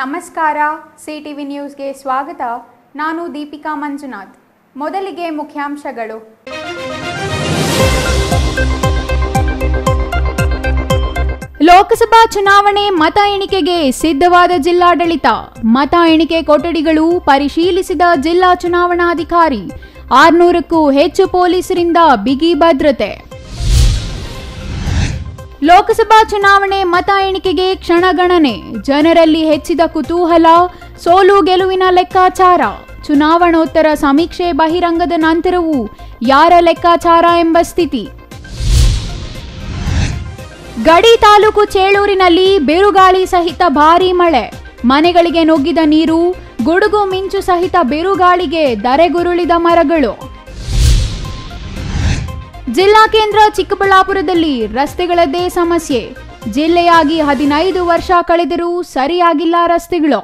ನಮಸ್ಕಾರ ಸಿಟಿವಿ ನ್ಯೂಸ್ಗೆ ಸ್ವಾಗತ. ನಾನು ದೀಪಿಕಾ ಮಂಜುನಾಥ್. ಮೊದಲಿಗೆ ಮುಖ್ಯಾಂಶಗಳು. ಲೋಕಸಭಾ ಚುನಾವಣೆ ಮತ ಎಣಿಕೆಗೆ ಸಿದ್ಧವಾದ ಜಿಲ್ಲಾಡಳಿತ. ಮತ ಎಣಿಕೆ ಕೊಠಡಿಗಳು ಪರಿಶೀಲಿಸಿದ ಜಿಲ್ಲಾ ಚುನಾವಣಾಧಿಕಾರಿ. 600ಕ್ಕೂ ಹೆಚ್ಚು ಪೊಲೀಸರಿಂದ ಬಿಗಿ ಭದ್ರತೆ. ಲೋಕಸಭಾ ಚುನಾವಣೆ ಮತ ಎಣಿಕೆಗೆ ಕ್ಷಣಗಣನೆ. ಜನರಲ್ಲಿ ಹೆಚ್ಚಿದ ಕುತೂಹಲ, ಸೋಲು ಗೆಲುವಿನ ಲೆಕ್ಕಾಚಾರ. ಚುನಾವಣೋತ್ತರ ಸಮೀಕ್ಷೆ ಬಹಿರಂಗದ ನಂತರವೂ ಯಾರ ಲೆಕ್ಕಾಚಾರ ಎಂಬ ಸ್ಥಿತಿ. ಗಡಿ ತಾಲೂಕು ಚೇಳೂರಿನಲ್ಲಿ ಬಿರುಗಾಳಿ ಸಹಿತ ಭಾರೀ ಮಳೆ. ಮನೆಗಳಿಗೆ ನುಗ್ಗಿದ ನೀರು, ಗುಡುಗು ಮಿಂಚು ಸಹಿತ ಬಿರುಗಾಳಿಗೆ ಧರೆಗುರುಳಿದ ಮರಗಳು. ಜಿಲ್ಲಾ ಕೇಂದ್ರ ಚಿಕ್ಕಬಳ್ಳಾಪುರದಲ್ಲಿ ರಸ್ತೆಗಳದ್ದೇ ಸಮಸ್ಯೆ. ಜಿಲ್ಲೆಯಾಗಿ 15 ವರ್ಷ ಕಳೆದರೂ ಸರಿಯಾಗಿಲ್ಲ ರಸ್ತೆಗಳು.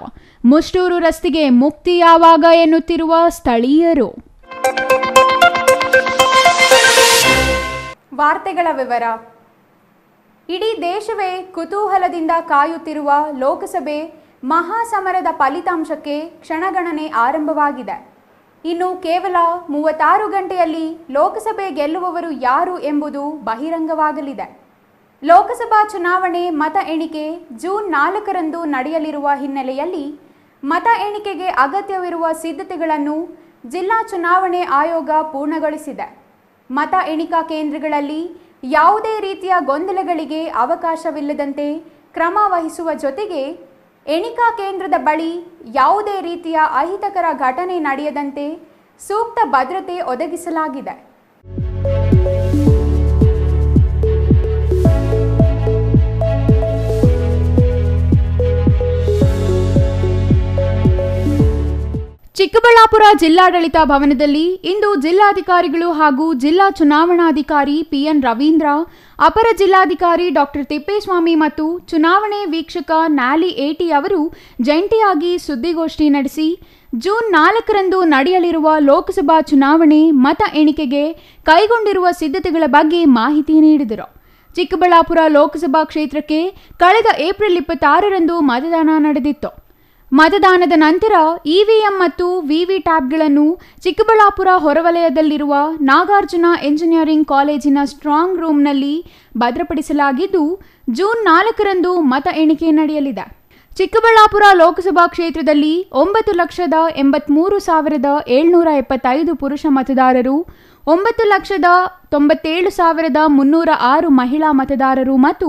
ಮುಷ್ಟೂರು ರಸ್ತೆಗೆ ಮುಕ್ತಿ ಯಾವಾಗ ಎನ್ನುತ್ತಿರುವ ಸ್ಥಳೀಯರು. ವಾರ್ತೆಗಳ ವಿವರ. ಇಡೀ ದೇಶವೇ ಕುತೂಹಲದಿಂದ ಕಾಯುತ್ತಿರುವ ಲೋಕಸಭೆ ಮಹಾಸಮರದ ಫಲಿತಾಂಶಕ್ಕೆ ಕ್ಷಣಗಣನೆ ಆರಂಭವಾಗಿದೆ. ಇನ್ನು ಕೇವಲ 36 ಗಂಟೆಯಲ್ಲಿ ಲೋಕಸಭೆ ಗೆಲ್ಲುವವರು ಯಾರು ಎಂಬುದು ಬಹಿರಂಗವಾಗಲಿದೆ. ಲೋಕಸಭಾ ಚುನಾವಣೆ ಮತ ಎಣಿಕೆ ಜೂನ್ 4ರಂದು ನಡೆಯಲಿರುವ ಹಿನ್ನೆಲೆಯಲ್ಲಿ ಮತ ಎಣಿಕೆಗೆ ಅಗತ್ಯವಿರುವ ಸಿದ್ಧತೆಗಳನ್ನು ಜಿಲ್ಲಾ ಚುನಾವಣೆ ಆಯೋಗ ಪೂರ್ಣಗೊಳಿಸಿದೆ. ಮತ ಎಣಿಕಾ ಕೇಂದ್ರಗಳಲ್ಲಿ ಯಾವುದೇ ರೀತಿಯ ಗೊಂದಲಗಳಿಗೆ ಅವಕಾಶವಿಲ್ಲದಂತೆ ಕ್ರಮ ವಹಿಸುವ ಜೊತೆಗೆ ಎಣಿಕಾ ಕೇಂದ್ರದ ಬಳಿ ಯಾವುದೇ ರೀತಿಯ ಅಹಿತಕರ ಘಟನೆ ನಡೆಯದಂತೆ ಸೂಕ್ತ ಭದ್ರತೆ ಒದಗಿಸಲಾಗಿದೆ. ಚಿಕ್ಕಬಳ್ಳಾಪುರ ಜಿಲ್ಲಾಡಳಿತ ಭವನದಲ್ಲಿ ಇಂದು ಜಿಲ್ಲಾಧಿಕಾರಿಗಳು ಹಾಗೂ ಜಿಲ್ಲಾ ಚುನಾವಣಾಧಿಕಾರಿ ಪಿಎನ್ ರವೀಂದ್ರ, ಅಪರ ಜಿಲ್ಲಾಧಿಕಾರಿ ಡಾಕ್ಟರ್ ತಿಪ್ಪೇಸ್ವಾಮಿ ಮತ್ತು ಚುನಾವಣೆ ವೀಕ್ಷಕ ನ್ಯಾಲಿ ಏಟಿ ಅವರು ಜಂಟಿಯಾಗಿ ಸುದ್ದಿಗೋಷ್ಠಿ ನಡೆಸಿ ಜೂನ್ 4ರಂದು ನಡೆಯಲಿರುವ ಲೋಕಸಭಾ ಚುನಾವಣೆ ಮತ ಎಣಿಕೆಗೆ ಕೈಗೊಂಡಿರುವ ಸಿದ್ಧತೆಗಳ ಬಗ್ಗೆ ಮಾಹಿತಿ ನೀಡಿದರು. ಚಿಕ್ಕಬಳ್ಳಾಪುರ ಲೋಕಸಭಾ ಕ್ಷೇತ್ರಕ್ಕೆ ಕಳೆದ ಏಪ್ರಿಲ್ 26ರಂದು ಮತದಾನ ನಡೆದಿತ್ತು. ಮತದಾನದ ನಂತರ ಇವಿಎಂ ಮತ್ತು ವಿವಿ ಟ್ಯಾಬ್ಗಳನ್ನು ಚಿಕ್ಕಬಳ್ಳಾಪುರ ಹೊರವಲಯದಲ್ಲಿರುವ ನಾಗಾರ್ಜುನ ಎಂಜಿನಿಯರಿಂಗ್ ಕಾಲೇಜಿನ ಸ್ಟ್ರಾಂಗ್ ರೂಮ್ನಲ್ಲಿ ಭದ್ರಪಡಿಸಲಾಗಿದ್ದು, ಜೂನ್ 4ರಂದು ಮತ ಎಣಿಕೆ ನಡೆಯಲಿದೆ. ಚಿಕ್ಕಬಳ್ಳಾಪುರ ಲೋಕಸಭಾ ಕ್ಷೇತ್ರದಲ್ಲಿ 9,83,775 ಪುರುಷ ಮತದಾರರು, 9,97,306 ಮಹಿಳಾ ಮತದಾರರು ಮತ್ತು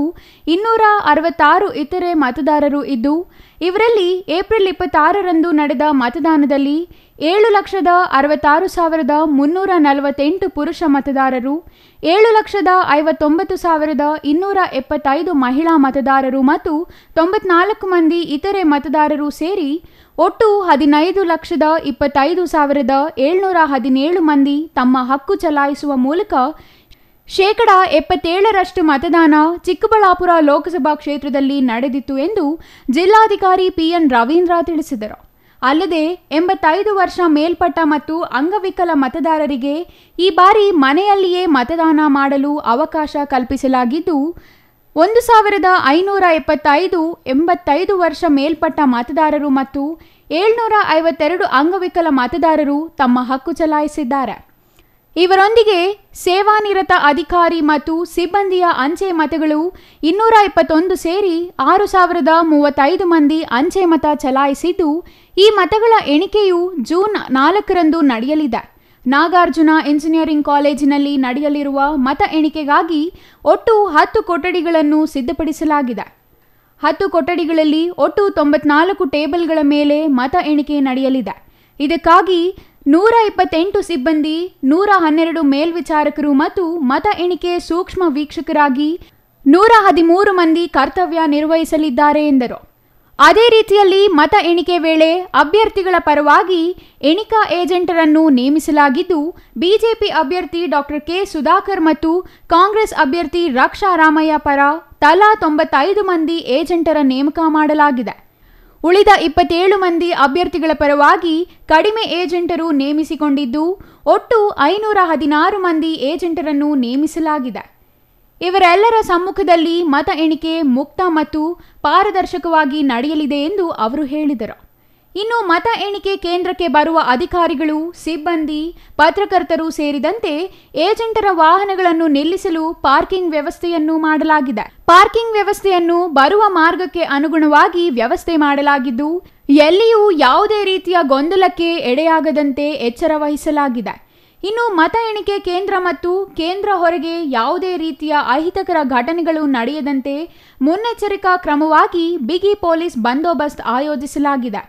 266 ಇತರೆ ಮತದಾರರು ಇದ್ದು, ಇವರಲ್ಲಿ ಏಪ್ರಿಲ್ 26ರಂದು ನಡೆದ ಮತದಾನದಲ್ಲಿ 7,66,348 ಪುರುಷ ಮತದಾರರು, 7,59,275 ಮಹಿಳಾ ಮತದಾರರು ಮತ್ತು 94 ಮಂದಿ ಇತರೆ ಮತದಾರರು ಸೇರಿ ಒಟ್ಟು 15,25,717 ಮಂದಿ ತಮ್ಮ ಹಕ್ಕು ಚಲಾಯಿಸುವ ಮೂಲಕ 77% ಮತದಾನ ಚಿಕ್ಕಬಳ್ಳಾಪುರ ಲೋಕಸಭಾ ಕ್ಷೇತ್ರದಲ್ಲಿ ನಡೆದಿತ್ತು ಎಂದು ಜಿಲ್ಲಾಧಿಕಾರಿ ಪಿಎನ್ ರವೀಂದ್ರ ತಿಳಿಸಿದರು. ಅಲ್ಲದೆ 85 ವರ್ಷ ಮೇಲ್ಪಟ್ಟ ಮತ್ತು ಅಂಗವಿಕಲ ಮತದಾರರಿಗೆ ಈ ಬಾರಿ ಮನೆಯಲ್ಲಿಯೇ ಮತದಾನ ಮಾಡಲು ಅವಕಾಶ ಕಲ್ಪಿಸಲಾಗಿದ್ದು, 1,575 85 ವರ್ಷ ಮೇಲ್ಪಟ್ಟ ಮತದಾರರು ಮತ್ತು 752 ಅಂಗವಿಕಲ ಮತದಾರರು ತಮ್ಮ ಹಕ್ಕು ಚಲಾಯಿಸಿದ್ದಾರೆ. ಇವರೊಂದಿಗೆ ಸೇವಾನಿರತ ಅಧಿಕಾರಿ ಮತ್ತು ಸಿಬ್ಬಂದಿಯ ಅಂಚೆ ಮತಗಳು 221 ಸೇರಿ 6,035 ಮಂದಿ ಅಂಚೆ ಮತ ಚಲಾಯಿಸಿದ್ದು, ಈ ಮತಗಳ ಎಣಿಕೆಯು ಜೂನ್ 4ರಂದು ನಡೆಯಲಿದೆ. ನಾಗಾರ್ಜುನ ಎಂಜಿನಿಯರಿಂಗ್ ಕಾಲೇಜಿನಲ್ಲಿ ನಡೆಯಲಿರುವ ಮತ ಎಣಿಕೆಗಾಗಿ ಒಟ್ಟು 10 ಕೊಠಡಿಗಳನ್ನು ಸಿದ್ಧಪಡಿಸಲಾಗಿದೆ. 10 ಕೊಠಡಿಗಳಲ್ಲಿ ಒಟ್ಟು 94 ಟೇಬಲ್ಗಳ ಮೇಲೆ ಮತ ಎಣಿಕೆ ನಡೆಯಲಿದೆ. ಇದಕ್ಕಾಗಿ 128 ಸಿಬ್ಬಂದಿ, 112 ಮೇಲ್ವಿಚಾರಕರು ಮತ್ತು ಮತ ಎಣಿಕೆ ಸೂಕ್ಷ್ಮ ವೀಕ್ಷಕರಾಗಿ 113 ಮಂದಿ ಕರ್ತವ್ಯ ನಿರ್ವಹಿಸಲಿದ್ದಾರೆ ಎಂದರು. ಅದೇ ರೀತಿಯಲ್ಲಿ ಮತ ಎಣಿಕೆ ವೇಳೆ ಅಭ್ಯರ್ಥಿಗಳ ಪರವಾಗಿ ಎಣಿಕಾ ಏಜೆಂಟರನ್ನು ನೇಮಿಸಲಾಗಿದ್ದು, ಬಿಜೆಪಿ ಅಭ್ಯರ್ಥಿ ಡಾಕ್ಟರ್ ಕೆ ಸುಧಾಕರ್ ಮತ್ತು ಕಾಂಗ್ರೆಸ್ ಅಭ್ಯರ್ಥಿ ರಕ್ಷಾ ರಾಮಯ್ಯ ಪರ ತಲಾ 95 ಮಂದಿ ಏಜೆಂಟರ ನೇಮಕ ಮಾಡಲಾಗಿದೆ. ಉಳಿದ 27 ಮಂದಿ ಅಭ್ಯರ್ಥಿಗಳ ಪರವಾಗಿ ಕಡಿಮೆ ಏಜೆಂಟರು ನೇಮಿಸಿಕೊಂಡಿದ್ದು, ಒಟ್ಟು 516 ಮಂದಿ ಏಜೆಂಟರನ್ನು ನೇಮಿಸಲಾಗಿದೆ. ಇವರೆಲ್ಲರ ಸಮ್ಮುಖದಲ್ಲಿ ಮತ ಎಣಿಕೆ ಮುಕ್ತ ಮತ್ತು ಪಾರದರ್ಶಕವಾಗಿ ನಡೆಯಲಿದೆ ಎಂದು ಅವರು ಹೇಳಿದರು. ಇನ್ನು ಮತ ಎಣಿಕೆ ಕೇಂದ್ರಕ್ಕೆ ಬರುವ ಅಧಿಕಾರಿಗಳು, ಸಿಬ್ಬಂದಿ, ಪತ್ರಕರ್ತರು ಸೇರಿದಂತೆ ಏಜೆಂಟರ ವಾಹನಗಳನ್ನು ನಿಲ್ಲಿಸಲು ಪಾರ್ಕಿಂಗ್ ವ್ಯವಸ್ಥೆಯನ್ನು ಮಾಡಲಾಗಿದೆ. ಪಾರ್ಕಿಂಗ್ ವ್ಯವಸ್ಥೆಯನ್ನು ಬರುವ ಮಾರ್ಗಕ್ಕೆ ಅನುಗುಣವಾಗಿ ವ್ಯವಸ್ಥೆ ಮಾಡಲಾಗಿದ್ದು, ಎಲ್ಲಿಯೂ ಯಾವುದೇ ರೀತಿಯ ಗೊಂದಲಕ್ಕೆ ಎಡೆಯಾಗದಂತೆ ಎಚ್ಚರ ವಹಿಸಲಾಗಿದೆ. ಇನ್ನು ಮತ ಎಣಿಕೆ ಕೇಂದ್ರ ಮತ್ತು ಕೇಂದ್ರ ಹೊರಗೆ ಯಾವುದೇ ರೀತಿಯ ಅಹಿತಕರ ಘಟನೆಗಳು ನಡೆಯದಂತೆ ಮುನ್ನೆಚ್ಚರಿಕಾ ಕ್ರಮವಾಗಿ ಬಿಗಿ ಪೊಲೀಸ್ ಬಂದೋಬಸ್ತ್ ಆಯೋಜಿಸಲಾಗಿದೆ.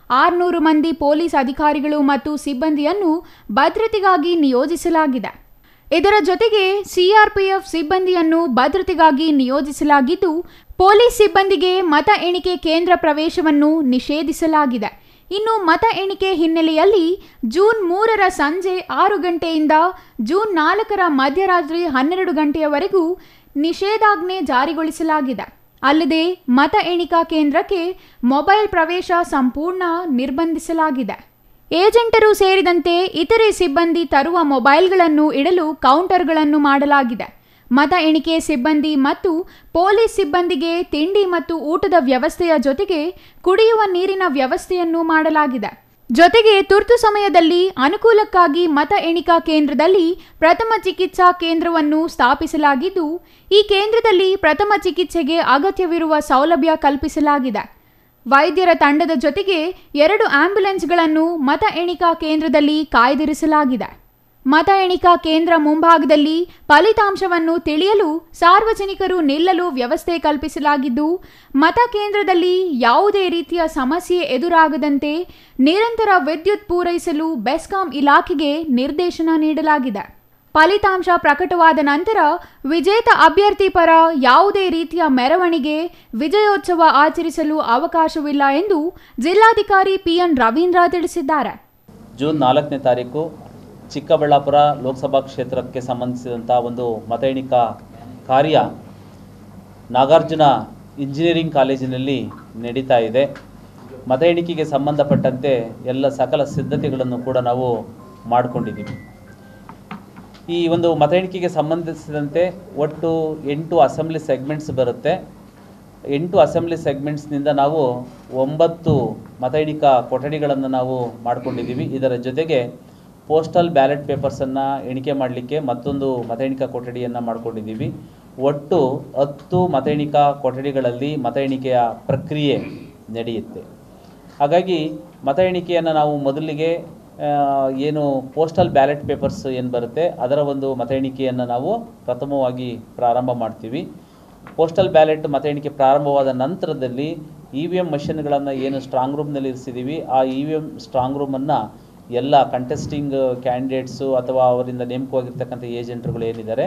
600 ಮಂದಿ ಪೊಲೀಸ್ ಅಧಿಕಾರಿಗಳು ಮತ್ತು ಸಿಬ್ಬಂದಿಯನ್ನು ಭದ್ರತೆಗಾಗಿ ನಿಯೋಜಿಸಲಾಗಿದೆ. ಇದರ ಜೊತೆಗೆ ಸಿಆರ್ಪಿಎಫ್ ಸಿಬ್ಬಂದಿಯನ್ನು ಭದ್ರತೆಗಾಗಿ ನಿಯೋಜಿಸಲಾಗಿದ್ದು, ಪೊಲೀಸ್ ಸಿಬ್ಬಂದಿಗೆ ಮತ ಎಣಿಕೆ ಕೇಂದ್ರ ಪ್ರವೇಶವನ್ನು ನಿಷೇಧಿಸಲಾಗಿದೆ. ಇನ್ನು ಮತ ಎಣಿಕೆ ಹಿನ್ನೆಲೆಯಲ್ಲಿ ಜೂನ್ 3ರ ಸಂಜೆ 6 ಗಂಟೆಯಿಂದ ಜೂನ್ 4ರ ಮಧ್ಯರಾತ್ರಿ 12 ಗಂಟೆಯವರೆಗೂ ನಿಷೇಧಾಜ್ಞೆ ಜಾರಿಗೊಳಿಸಲಾಗಿದೆ. ಅಲ್ಲದೆ ಮತ ಎಣಿಕಾ ಕೇಂದ್ರಕ್ಕೆ ಮೊಬೈಲ್ ಪ್ರವೇಶ ಸಂಪೂರ್ಣ ನಿರ್ಬಂಧಿಸಲಾಗಿದೆ. ಏಜೆಂಟರು ಸೇರಿದಂತೆ ಇತರೆ ಸಿಬ್ಬಂದಿ ತರುವ ಮೊಬೈಲ್ಗಳನ್ನು ಇಡಲು ಕೌಂಟರ್ಗಳನ್ನು ಮಾಡಲಾಗಿದೆ. ಮತ ಎಣಿಕೆ ಸಿಬ್ಬಂದಿ ಮತ್ತು ಪೊಲೀಸ್ ಸಿಬ್ಬಂದಿಗೆ ತಿಂಡಿ ಮತ್ತು ಊಟದ ವ್ಯವಸ್ಥೆಯ ಜೊತೆಗೆ ಕುಡಿಯುವ ನೀರಿನ ವ್ಯವಸ್ಥೆಯನ್ನು ಮಾಡಲಾಗಿದೆ. ಜೊತೆಗೆ ತುರ್ತು ಸಮಯದಲ್ಲಿ ಅನುಕೂಲಕ್ಕಾಗಿ ಮತ ಎಣಿಕಾ ಕೇಂದ್ರದಲ್ಲಿ ಪ್ರಥಮ ಚಿಕಿತ್ಸಾ ಕೇಂದ್ರವನ್ನು ಸ್ಥಾಪಿಸಲಾಗಿದ್ದು, ಈ ಕೇಂದ್ರದಲ್ಲಿ ಪ್ರಥಮ ಚಿಕಿತ್ಸೆಗೆ ಅಗತ್ಯವಿರುವ ಸೌಲಭ್ಯ ಕಲ್ಪಿಸಲಾಗಿದೆ. ವೈದ್ಯರ ತಂಡದ ಜೊತೆಗೆ 2 ಆಂಬ್ಯುಲೆನ್ಸ್ಗಳನ್ನು ಮತ ಎಣಿಕಾ ಕೇಂದ್ರದಲ್ಲಿ ಕಾಯ್ದಿರಿಸಲಾಗಿದೆ. ಮತ ಎಣಿಕಾ ಕೇಂದ್ರ ಮುಂಭಾಗದಲ್ಲಿ ಫಲಿತಾಂಶವನ್ನು ತಿಳಿಯಲು ಸಾರ್ವಜನಿಕರು ನಿಲ್ಲಲು ವ್ಯವಸ್ಥೆ ಕಲ್ಪಿಸಲಾಗಿದ್ದು, ಮತ ಕೇಂದ್ರದಲ್ಲಿ ಯಾವುದೇ ರೀತಿಯ ಸಮಸ್ಯೆ ಎದುರಾಗದಂತೆ ನಿರಂತರ ವಿದ್ಯುತ್ ಪೂರೈಸಲು ಬೆಸ್ಕಾಂ ಇಲಾಖೆಗೆ ನಿರ್ದೇಶನ ನೀಡಲಾಗಿದೆ. ಫಲಿತಾಂಶ ಪ್ರಕಟವಾದ ನಂತರ ವಿಜೇತ ಅಭ್ಯರ್ಥಿ ಪರ ಯಾವುದೇ ರೀತಿಯ ಮೆರವಣಿಗೆ, ವಿಜಯೋತ್ಸವ ಆಚರಿಸಲು ಅವಕಾಶವಿಲ್ಲ ಎಂದು ಜಿಲ್ಲಾಧಿಕಾರಿ ಪಿಎನ್ ರವೀಂದ್ರ ತಿಳಿಸಿದ್ದಾರೆ. ಜೂನ್ 4ನೇ ತಾರೀಕು ಚಿಕ್ಕಬಳ್ಳಾಪುರ ಲೋಕಸಭಾ ಕ್ಷೇತ್ರಕ್ಕೆ ಸಂಬಂಧಿಸಿದಂಥ ಒಂದು ಮತ ಎಣಿಕಾ ಕಾರ್ಯ ನಾಗಾರ್ಜುನ ಇಂಜಿನಿಯರಿಂಗ್ ಕಾಲೇಜಿನಲ್ಲಿ ನಡೀತಾ ಇದೆ. ಮತ ಎಣಿಕೆಗೆ ಸಂಬಂಧಪಟ್ಟಂತೆ ಎಲ್ಲ ಸಕಲ ಸಿದ್ಧತೆಗಳನ್ನು ಕೂಡ ನಾವು ಮಾಡಿಕೊಂಡಿದ್ದೀವಿ. ಈ ಒಂದು ಮತ ಎಣಿಕೆಗೆ ಸಂಬಂಧಿಸಿದಂತೆ ಒಟ್ಟು 8 ಅಸೆಂಬ್ಲಿ ಸೆಗ್ಮೆಂಟ್ಸ್ ಬರುತ್ತೆ. 8 ಅಸೆಂಬ್ಲಿ ಸೆಗ್ಮೆಂಟ್ಸ್ನಿಂದ ನಾವು 9 ಮತ ಎಣಿಕಾ ಕೊಠಡಿಗಳನ್ನು ನಾವು ಮಾಡಿಕೊಂಡಿದ್ದೀವಿ. ಇದರ ಜೊತೆಗೆ ಪೋಸ್ಟಲ್ ಬ್ಯಾಲೆಟ್ ಪೇಪರ್ಸನ್ನು ಎಣಿಕೆ ಮಾಡಲಿಕ್ಕೆ ಮತ್ತೊಂದು ಮತ ಎಣಿಕಾ ಕೊಠಡಿಯನ್ನು ಮಾಡಿಕೊಂಡಿದ್ದೀವಿ. ಒಟ್ಟು 10 ಮತ ಎಣಿಕಾ ಕೊಠಡಿಗಳಲ್ಲಿ ಮತ ಎಣಿಕೆಯ ಪ್ರಕ್ರಿಯೆ ನಡೆಯುತ್ತೆ. ಹಾಗಾಗಿ ಮತ ಎಣಿಕೆಯನ್ನು ನಾವು ಮೊದಲಿಗೆ ಏನು ಪೋಸ್ಟಲ್ ಬ್ಯಾಲೆಟ್ ಪೇಪರ್ಸ್ ಏನು ಬರುತ್ತೆ ಅದರ ಒಂದು ಮತ ಎಣಿಕೆಯನ್ನು ನಾವು ಪ್ರಥಮವಾಗಿ ಪ್ರಾರಂಭ ಮಾಡ್ತೀವಿ. ಪೋಸ್ಟಲ್ ಬ್ಯಾಲೆಟ್ ಮತ ಎಣಿಕೆ ಪ್ರಾರಂಭವಾದ ನಂತರದಲ್ಲಿ EVM ಮಷಿನ್ಗಳನ್ನು ಏನು ಸ್ಟ್ರಾಂಗ್ ರೂಮ್ನಲ್ಲಿ ಇರಿಸಿದ್ದೀವಿ, ಆ EVM ಸ್ಟ್ರಾಂಗ್ ರೂಮನ್ನು ಎಲ್ಲ ಕಂಟೆಸ್ಟಿಂಗ್ ಕ್ಯಾಂಡಿಡೇಟ್ಸು ಅಥವಾ ಅವರಿಂದ ನೇಮಕವಾಗಿರ್ತಕ್ಕಂಥ ಏಜೆಂಟ್ರುಗಳು ಏನಿದ್ದಾರೆ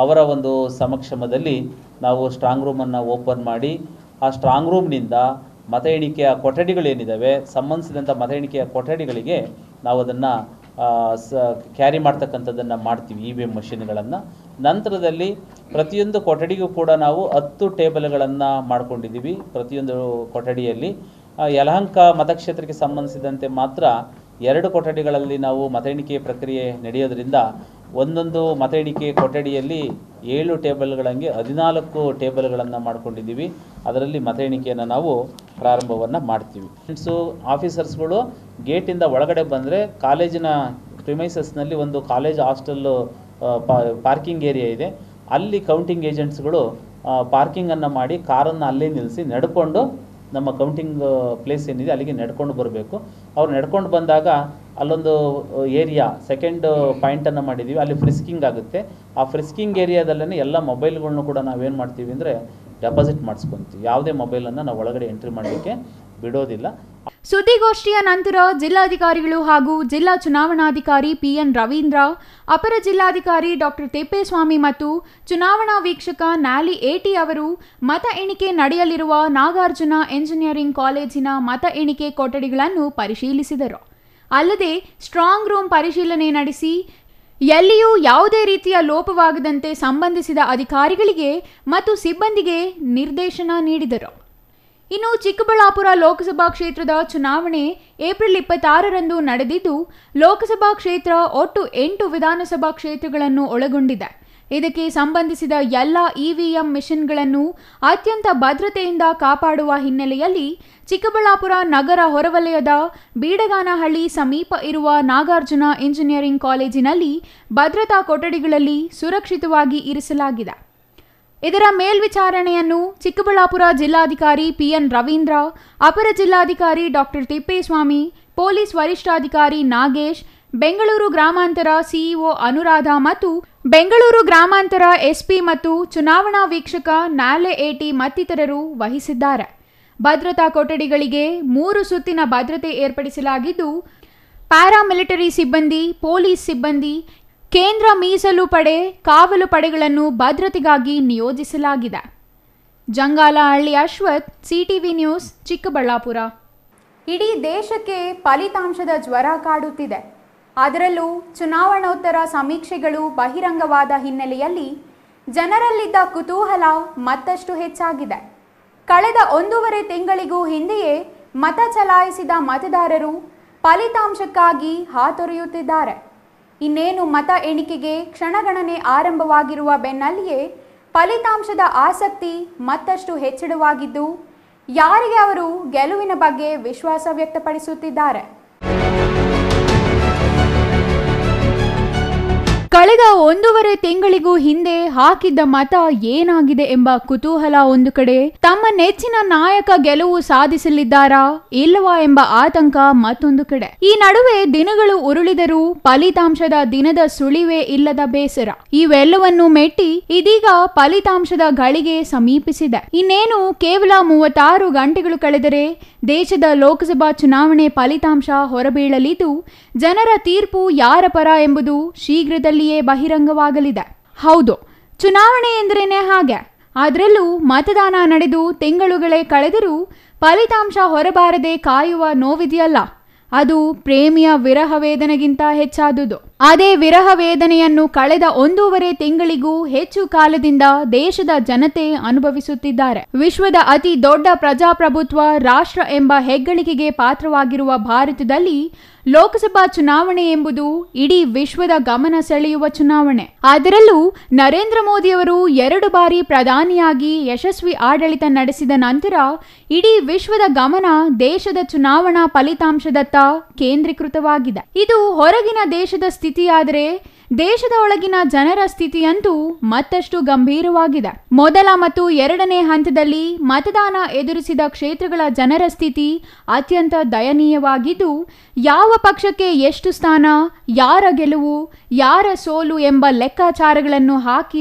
ಅವರ ಒಂದು ಸಮಕ್ಷಮದಲ್ಲಿ ನಾವು ಸ್ಟ್ರಾಂಗ್ ರೂಮನ್ನು ಓಪನ್ ಮಾಡಿ, ಆ ಸ್ಟ್ರಾಂಗ್ ರೂಮ್ನಿಂದ ಮತ ಎಣಿಕೆಯ ಕೊಠಡಿಗಳೇನಿದ್ದಾವೆ ಸಂಬಂಧಿಸಿದಂಥ ಮತ ಎಣಿಕೆಯ ಕೊಠಡಿಗಳಿಗೆ ನಾವು ಅದನ್ನು ಕ್ಯಾರಿ ಮಾಡ್ತಕ್ಕಂಥದ್ದನ್ನು ಮಾಡ್ತೀವಿ EVM ಮಷಿನ್ಗಳನ್ನು. ನಂತರದಲ್ಲಿ ಪ್ರತಿಯೊಂದು ಕೊಠಡಿಗೂ ಕೂಡ ನಾವು 10 ಟೇಬಲ್ಗಳನ್ನು ಮಾಡ್ಕೊಂಡಿದ್ದೀವಿ. ಪ್ರತಿಯೊಂದು ಕೊಠಡಿಯಲ್ಲಿ ಯಲಹಂಕ ಮತಕ್ಷೇತ್ರಕ್ಕೆ ಸಂಬಂಧಿಸಿದಂತೆ ಮಾತ್ರ 2 ಕೊಠಡಿಗಳಲ್ಲಿ ನಾವು ಮತ ಎಣಿಕೆ ಪ್ರಕ್ರಿಯೆ ನಡೆಯೋದ್ರಿಂದ ಒಂದೊಂದು ಮತ ಎಣಿಕೆ ಕೊಠಡಿಯಲ್ಲಿ 7 ಟೇಬಲ್ಗಳಂಗೆ 14 ಟೇಬಲ್ಗಳನ್ನು ಮಾಡ್ಕೊಂಡಿದ್ದೀವಿ. ಅದರಲ್ಲಿ ಮತ ಎಣಿಕೆಯನ್ನು ನಾವು ಪ್ರಾರಂಭವನ್ನು ಮಾಡ್ತೀವಿ. ಆಫೀಸರ್ಸ್ಗಳು ಗೇಟಿಂದ ಒಳಗಡೆ ಬಂದರೆ ಕಾಲೇಜಿನ ಪ್ರಿಮೈಸಸ್ನಲ್ಲಿ ಒಂದು ಕಾಲೇಜ್ ಹಾಸ್ಟೆಲ್ಲು ಪಾರ್ಕಿಂಗ್ ಏರಿಯಾ ಇದೆ. ಅಲ್ಲಿ ಕೌಂಟಿಂಗ್ ಏಜೆಂಟ್ಸ್ಗಳು ಪಾರ್ಕಿಂಗನ್ನು ಮಾಡಿ ಕಾರನ್ನು ಅಲ್ಲೇ ನಿಲ್ಲಿಸಿ ನಡ್ಕೊಂಡು ನಮ್ಮ ಕೌಂಟಿಂಗ್ ಪ್ಲೇಸ್ ಏನಿದೆ ಅಲ್ಲಿಗೆ ನಡ್ಕೊಂಡು ಬರಬೇಕು. ಅವ್ರು ನಡ್ಕೊಂಡು ಬಂದಾಗ ಅಲ್ಲೊಂದು ಏರಿಯಾ ಸೆಕೆಂಡ್ ಪಾಯಿಂಟನ್ನು ಮಾಡಿದ್ದೀವಿ, ಅಲ್ಲಿ ಫ್ರಿಸ್ಕಿಂಗ್ ಆಗುತ್ತೆ. ಆ ಫ್ರಿಸ್ಕಿಂಗ್ ಏರಿಯಾದಲ್ಲೇ ಎಲ್ಲ ಮೊಬೈಲ್ಗಳನ್ನು ಕೂಡ ನಾವೇನು ಮಾಡ್ತೀವಿ ಅಂದರೆ ಡೆಪಾಸಿಟ್ ಮಾಡಿಸ್ಕೊತೀವಿ. ಯಾವುದೇ ಮೊಬೈಲನ್ನು ನಾವು ಒಳಗಡೆ ಎಂಟ್ರಿ ಮಾಡಲಿಕ್ಕೆ ಬಿಡೋದಿಲ್ಲ. ಸುದ್ದಿಗೋಷ್ಠಿಯ ನಂತರ ಜಿಲ್ಲಾಧಿಕಾರಿಗಳು ಹಾಗೂ ಜಿಲ್ಲಾ ಚುನಾವಣಾಧಿಕಾರಿ ಪಿಎನ್ ರವೀಂದ್ರ, ಅಪರ ಜಿಲ್ಲಾಧಿಕಾರಿ ಡಾಕ್ಟರ್ ತಿಪ್ಪೇಸ್ವಾಮಿ ಮತ್ತು ಚುನಾವಣಾ ವೀಕ್ಷಕ ನ್ಯಾಲಿ ಏಟಿ ಅವರು ಮತ ಎಣಿಕೆ ನಡೆಯಲಿರುವ ನಾಗಾರ್ಜುನ ಎಂಜಿನಿಯರಿಂಗ್ ಕಾಲೇಜಿನ ಮತ ಎಣಿಕೆ ಕೊಠಡಿಗಳನ್ನು ಪರಿಶೀಲಿಸಿದರು. ಅಲ್ಲದೆ ಸ್ಟ್ರಾಂಗ್ ರೂಮ್ ಪರಿಶೀಲನೆ ನಡೆಸಿ ಎಲ್ಲಿಯೂ ಯಾವುದೇ ರೀತಿಯ ಲೋಪವಾಗದಂತೆ ಸಂಬಂಧಿಸಿದ ಅಧಿಕಾರಿಗಳಿಗೆ ಮತ್ತು ಸಿಬ್ಬಂದಿಗೆ ನಿರ್ದೇಶನ ನೀಡಿದರು. ಇನ್ನು ಚಿಕ್ಕಬಳ್ಳಾಪುರ ಲೋಕಸಭಾ ಕ್ಷೇತ್ರದ ಚುನಾವಣೆ ಏಪ್ರಿಲ್ 26ರಂದು ನಡೆದಿದ್ದು, ಲೋಕಸಭಾ ಕ್ಷೇತ್ರ ಒಟ್ಟು 8 ವಿಧಾನಸಭಾ ಕ್ಷೇತ್ರಗಳನ್ನು ಒಳಗೊಂಡಿದೆ. ಇದಕ್ಕೆ ಸಂಬಂಧಿಸಿದ ಎಲ್ಲ ಇವಿಎಂ ಮಿಷನ್ಗಳನ್ನು ಅತ್ಯಂತ ಭದ್ರತೆಯಿಂದ ಕಾಪಾಡುವ ಹಿನ್ನೆಲೆಯಲ್ಲಿ ಚಿಕ್ಕಬಳ್ಳಾಪುರ ನಗರ ಹೊರವಲಯದ ಬೀಡಗಾನಹಳ್ಳಿ ಸಮೀಪ ಇರುವ ನಾಗಾರ್ಜುನ ಇಂಜಿನಿಯರಿಂಗ್ ಕಾಲೇಜಿನಲ್ಲಿ ಭದ್ರತಾ ಕೊಠಡಿಗಳಲ್ಲಿ ಸುರಕ್ಷಿತವಾಗಿ ಇರಿಸಲಾಗಿದೆ. ಇದರ ಮೇಲ್ವಿಚಾರಣೆಯನ್ನು ಚಿಕ್ಕಬಳ್ಳಾಪುರ ಜಿಲ್ಲಾಧಿಕಾರಿ ಪಿಎನ್ ರವೀಂದ್ರ, ಅಪರ ಜಿಲ್ಲಾಧಿಕಾರಿ ಡಾಕ್ಟರ್ ತಿಪ್ಪೇಸ್ವಾಮಿ, ಪೊಲೀಸ್ ವರಿಷ್ಠಾಧಿಕಾರಿ ನಾಗೇಶ್, ಬೆಂಗಳೂರು ಗ್ರಾಮಾಂತರ ಸಿಇಒ ಅನುರಾಧ ಮತ್ತು ಬೆಂಗಳೂರು ಗ್ರಾಮಾಂತರ ಎಸ್ಪಿ ಮತ್ತು ಚುನಾವಣಾ ವೀಕ್ಷಕ ನಾಲೆ ಎಟಿ ಮತ್ತಿತರರು ವಹಿಸಿದ್ದಾರೆ. ಭದ್ರತಾ ಕೊಠಡಿಗಳಿಗೆ 3 ಸುತ್ತಿನ ಭದ್ರತೆ ಏರ್ಪಡಿಸಲಾಗಿದ್ದು, ಪ್ಯಾರಾಮಿಲಿಟರಿ ಸಿಬ್ಬಂದಿ, ಪೊಲೀಸ್ ಸಿಬ್ಬಂದಿ, ಕೇಂದ್ರ ಮೀಸಲು ಪಡೆ, ಕಾವಲು ಪಡೆಗಳನ್ನು ಭದ್ರತೆಗಾಗಿ ನಿಯೋಜಿಸಲಾಗಿದೆ. Jangalahalli Ashwath, CTV news, Chikkaballapur. ಇಡೀ ದೇಶಕ್ಕೆ ಫಲಿತಾಂಶದ ಜ್ವರ ಕಾಡುತ್ತಿದೆ. ಅದರಲ್ಲೂ ಚುನಾವಣೋತ್ತರ ಸಮೀಕ್ಷೆಗಳು ಬಹಿರಂಗವಾದ ಹಿನ್ನೆಲೆಯಲ್ಲಿ ಜನರಲ್ಲಿದ್ದ ಕುತೂಹಲ ಮತ್ತಷ್ಟು ಹೆಚ್ಚಾಗಿದೆ. ಕಳೆದ 1.5 ತಿಂಗಳಿಗೂ ಹಿಂದೆಯೇ ಮತ ಚಲಾಯಿಸಿದ ಮತದಾರರು ಫಲಿತಾಂಶಕ್ಕಾಗಿ ಹಾತೊರೆಯುತ್ತಿದ್ದಾರೆ. ಇನ್ನೇನು ಮತ ಎಣಿಕೆಗೆ ಕ್ಷಣಗಣನೆ ಆರಂಭವಾಗಿರುವ ಬೆನ್ನಲ್ಲಿಯೇ ಫಲಿತಾಂಶದ ಆಸಕ್ತಿ ಮತ್ತಷ್ಟು ಹೆಚ್ಚಳವಾಗಿದ್ದು, ಯಾರಿಗೆ ಅವರು ಗೆಲುವಿನ ಬಗ್ಗೆ ವಿಶ್ವಾಸ ವ್ಯಕ್ತಪಡಿಸುತ್ತಿದ್ದಾರೆ. ಕಳೆದ 1.5 ತಿಂಗಳಿಗೂ ಹಿಂದೆ ಹಾಕಿದ್ದ ಮತ ಏನಾಗಿದೆ ಎಂಬ ಕುತೂಹಲ ಒಂದು ಕಡೆ, ತಮ್ಮ ನೆಚ್ಚಿನ ನಾಯಕ ಗೆಲುವು ಸಾಧಿಸಲಿದ್ದಾರಾ ಇಲ್ಲವಾ ಎಂಬ ಆತಂಕ ಮತ್ತೊಂದು ಕಡೆ. ಈ ನಡುವೆ ದಿನಗಳು ಉರುಳಿದರೂ ಫಲಿತಾಂಶದ ದಿನದ ಸುಳಿವೇ ಇಲ್ಲದ ಬೇಸರ. ಇವೆಲ್ಲವನ್ನೂ ಮೆಟ್ಟಿ ಇದೀಗ ಫಲಿತಾಂಶದ ಗಳಿಗೆ ಸಮೀಪಿಸಿದೆ. ಇನ್ನೇನು ಕೇವಲ 36 ಗಂಟೆಗಳು ಕಳೆದರೆ ದೇಶದ ಲೋಕಸಭಾ ಚುನಾವಣೆ ಫಲಿತಾಂಶ ಹೊರಬೀಳಲಿದ್ದು, ಜನರ ತೀರ್ಪು ಯಾರ ಪರ ಎಂಬುದು ಶೀಘ್ರದಲ್ಲಿಯೇ ಬಹಿರಂಗವಾಗಲಿದೆ. ಹೌದು, ಚುನಾವಣೆ ಎಂದರೇನೆ ಹಾಗೆ. ಅದರಲ್ಲೂ ಮತದಾನ ನಡೆದು ತಿಂಗಳುಗಳೇ ಕಳೆದರೂ ಫಲಿತಾಂಶ ಹೊರಬಾರದೆ ಕಾಯುವ ನೋವಿದೆಯಲ್ಲ, ಅದು ಪ್ರೇಮಿಯ ವಿರಹ ವೇದನೆಗಿಂತ ಹೆಚ್ಚಾದುದು. ಅದೇ ವಿರಹ ವೇದನೆಯನ್ನು ಕಳೆದ 1.5 ತಿಂಗಳಿಗೂ ಹೆಚ್ಚು ಕಾಲದಿಂದ ದೇಶದ ಜನತೆ ಅನುಭವಿಸುತ್ತಿದ್ದಾರೆ. ವಿಶ್ವದ ಅತಿ ದೊಡ್ಡ ಪ್ರಜಾಪ್ರಭುತ್ವ ರಾಷ್ಟ್ರ ಎಂಬ ಹೆಗ್ಗಳಿಕೆಗೆ ಪಾತ್ರವಾಗಿರುವ ಭಾರತದಲ್ಲಿ ಲೋಕಸಭಾ ಚುನಾವಣೆ ಎಂಬುದು ಇಡೀ ವಿಶ್ವದ ಗಮನ ಸೆಳೆಯುವ ಚುನಾವಣೆ. ಅದರಲ್ಲೂ ನರೇಂದ್ರ ಮೋದಿಯವರು 2 ಬಾರಿ ಪ್ರಧಾನಿಯಾಗಿ ಯಶಸ್ವಿ ಆಡಳಿತ ನಡೆಸಿದ ನಂತರ ಇಡೀ ವಿಶ್ವದ ಗಮನ ದೇಶದ ಚುನಾವಣಾ ಫಲಿತಾಂಶದತ್ತ ಕೇಂದ್ರೀಕೃತವಾಗಿದೆ. ಇದು ಹೊರಗಿನ ದೇಶದ ಸ್ಥಿತಿಯಾದರೆ, ದೇಶದ ಒಳಗಿನ ಜನರ ಸ್ಥಿತಿಯಂತೂ ಮತ್ತಷ್ಟು ಗಂಭೀರವಾಗಿದೆ. ಮೊದಲ ಮತ್ತು 2ನೇ ಹಂತದಲ್ಲಿ ಮತದಾನ ಎದುರಿಸಿದ ಕ್ಷೇತ್ರಗಳ ಜನರ ಸ್ಥಿತಿ ಅತ್ಯಂತ ದಯನೀಯವಾಗಿದ್ದು, ಯಾವ ಪಕ್ಷಕ್ಕೆ ಎಷ್ಟು ಸ್ಥಾನ, ಯಾರ ಗೆಲುವು, ಯಾರ ಸೋಲು ಎಂಬ ಲೆಕ್ಕಾಚಾರಗಳನ್ನು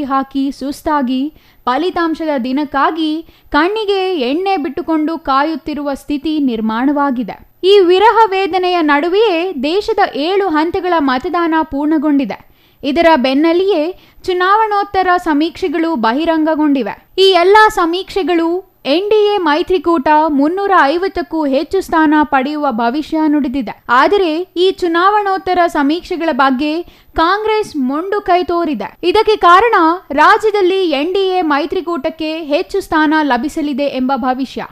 ಹಾಕಿ ಸುಸ್ತಾಗಿ ಫಲಿತಾಂಶದ ದಿನಕ್ಕಾಗಿ ಕಣ್ಣಿಗೆ ಎಣ್ಣೆ ಬಿಟ್ಟುಕೊಂಡು ಕಾಯುತ್ತಿರುವ ಸ್ಥಿತಿ ನಿರ್ಮಾಣವಾಗಿದೆ. ಈ ವಿರಹ ವೇದನೆಯ ನಡುವೆಯೇ ದೇಶದ 7 ಹಂತಗಳ ಮತದಾನ ಪೂರ್ಣಗೊಂಡಿದೆ. ಇದರ ಬೆನ್ನಲ್ಲಿಯೇ ಚುನಾವಣೋತ್ತರ ಸಮೀಕ್ಷೆಗಳು ಬಹಿರಂಗಗೊಂಡಿವೆ. ಈ ಎಲ್ಲ ಸಮೀಕ್ಷೆಗಳು ಎನ್ಡಿಎ ಮೈತ್ರಿಕೂಟ 350ಕ್ಕೂ ಹೆಚ್ಚು ಸ್ಥಾನ ಪಡೆಯುವ ಭವಿಷ್ಯ ನುಡಿದಿದೆ. ಆದರೆ ಈ ಚುನಾವಣೋತ್ತರ ಸಮೀಕ್ಷೆಗಳ ಬಗ್ಗೆ ಕಾಂಗ್ರೆಸ್ ಮೊಂಡು ಕೈ ತೋರಿದೆ. ಇದಕ್ಕೆ ಕಾರಣ ರಾಜ್ಯದಲ್ಲಿ ಎನ್ಡಿಎ ಮೈತ್ರಿಕೂಟಕ್ಕೆ ಹೆಚ್ಚು ಸ್ಥಾನ ಲಭಿಸಲಿದೆ ಎಂಬ ಭವಿಷ್ಯ.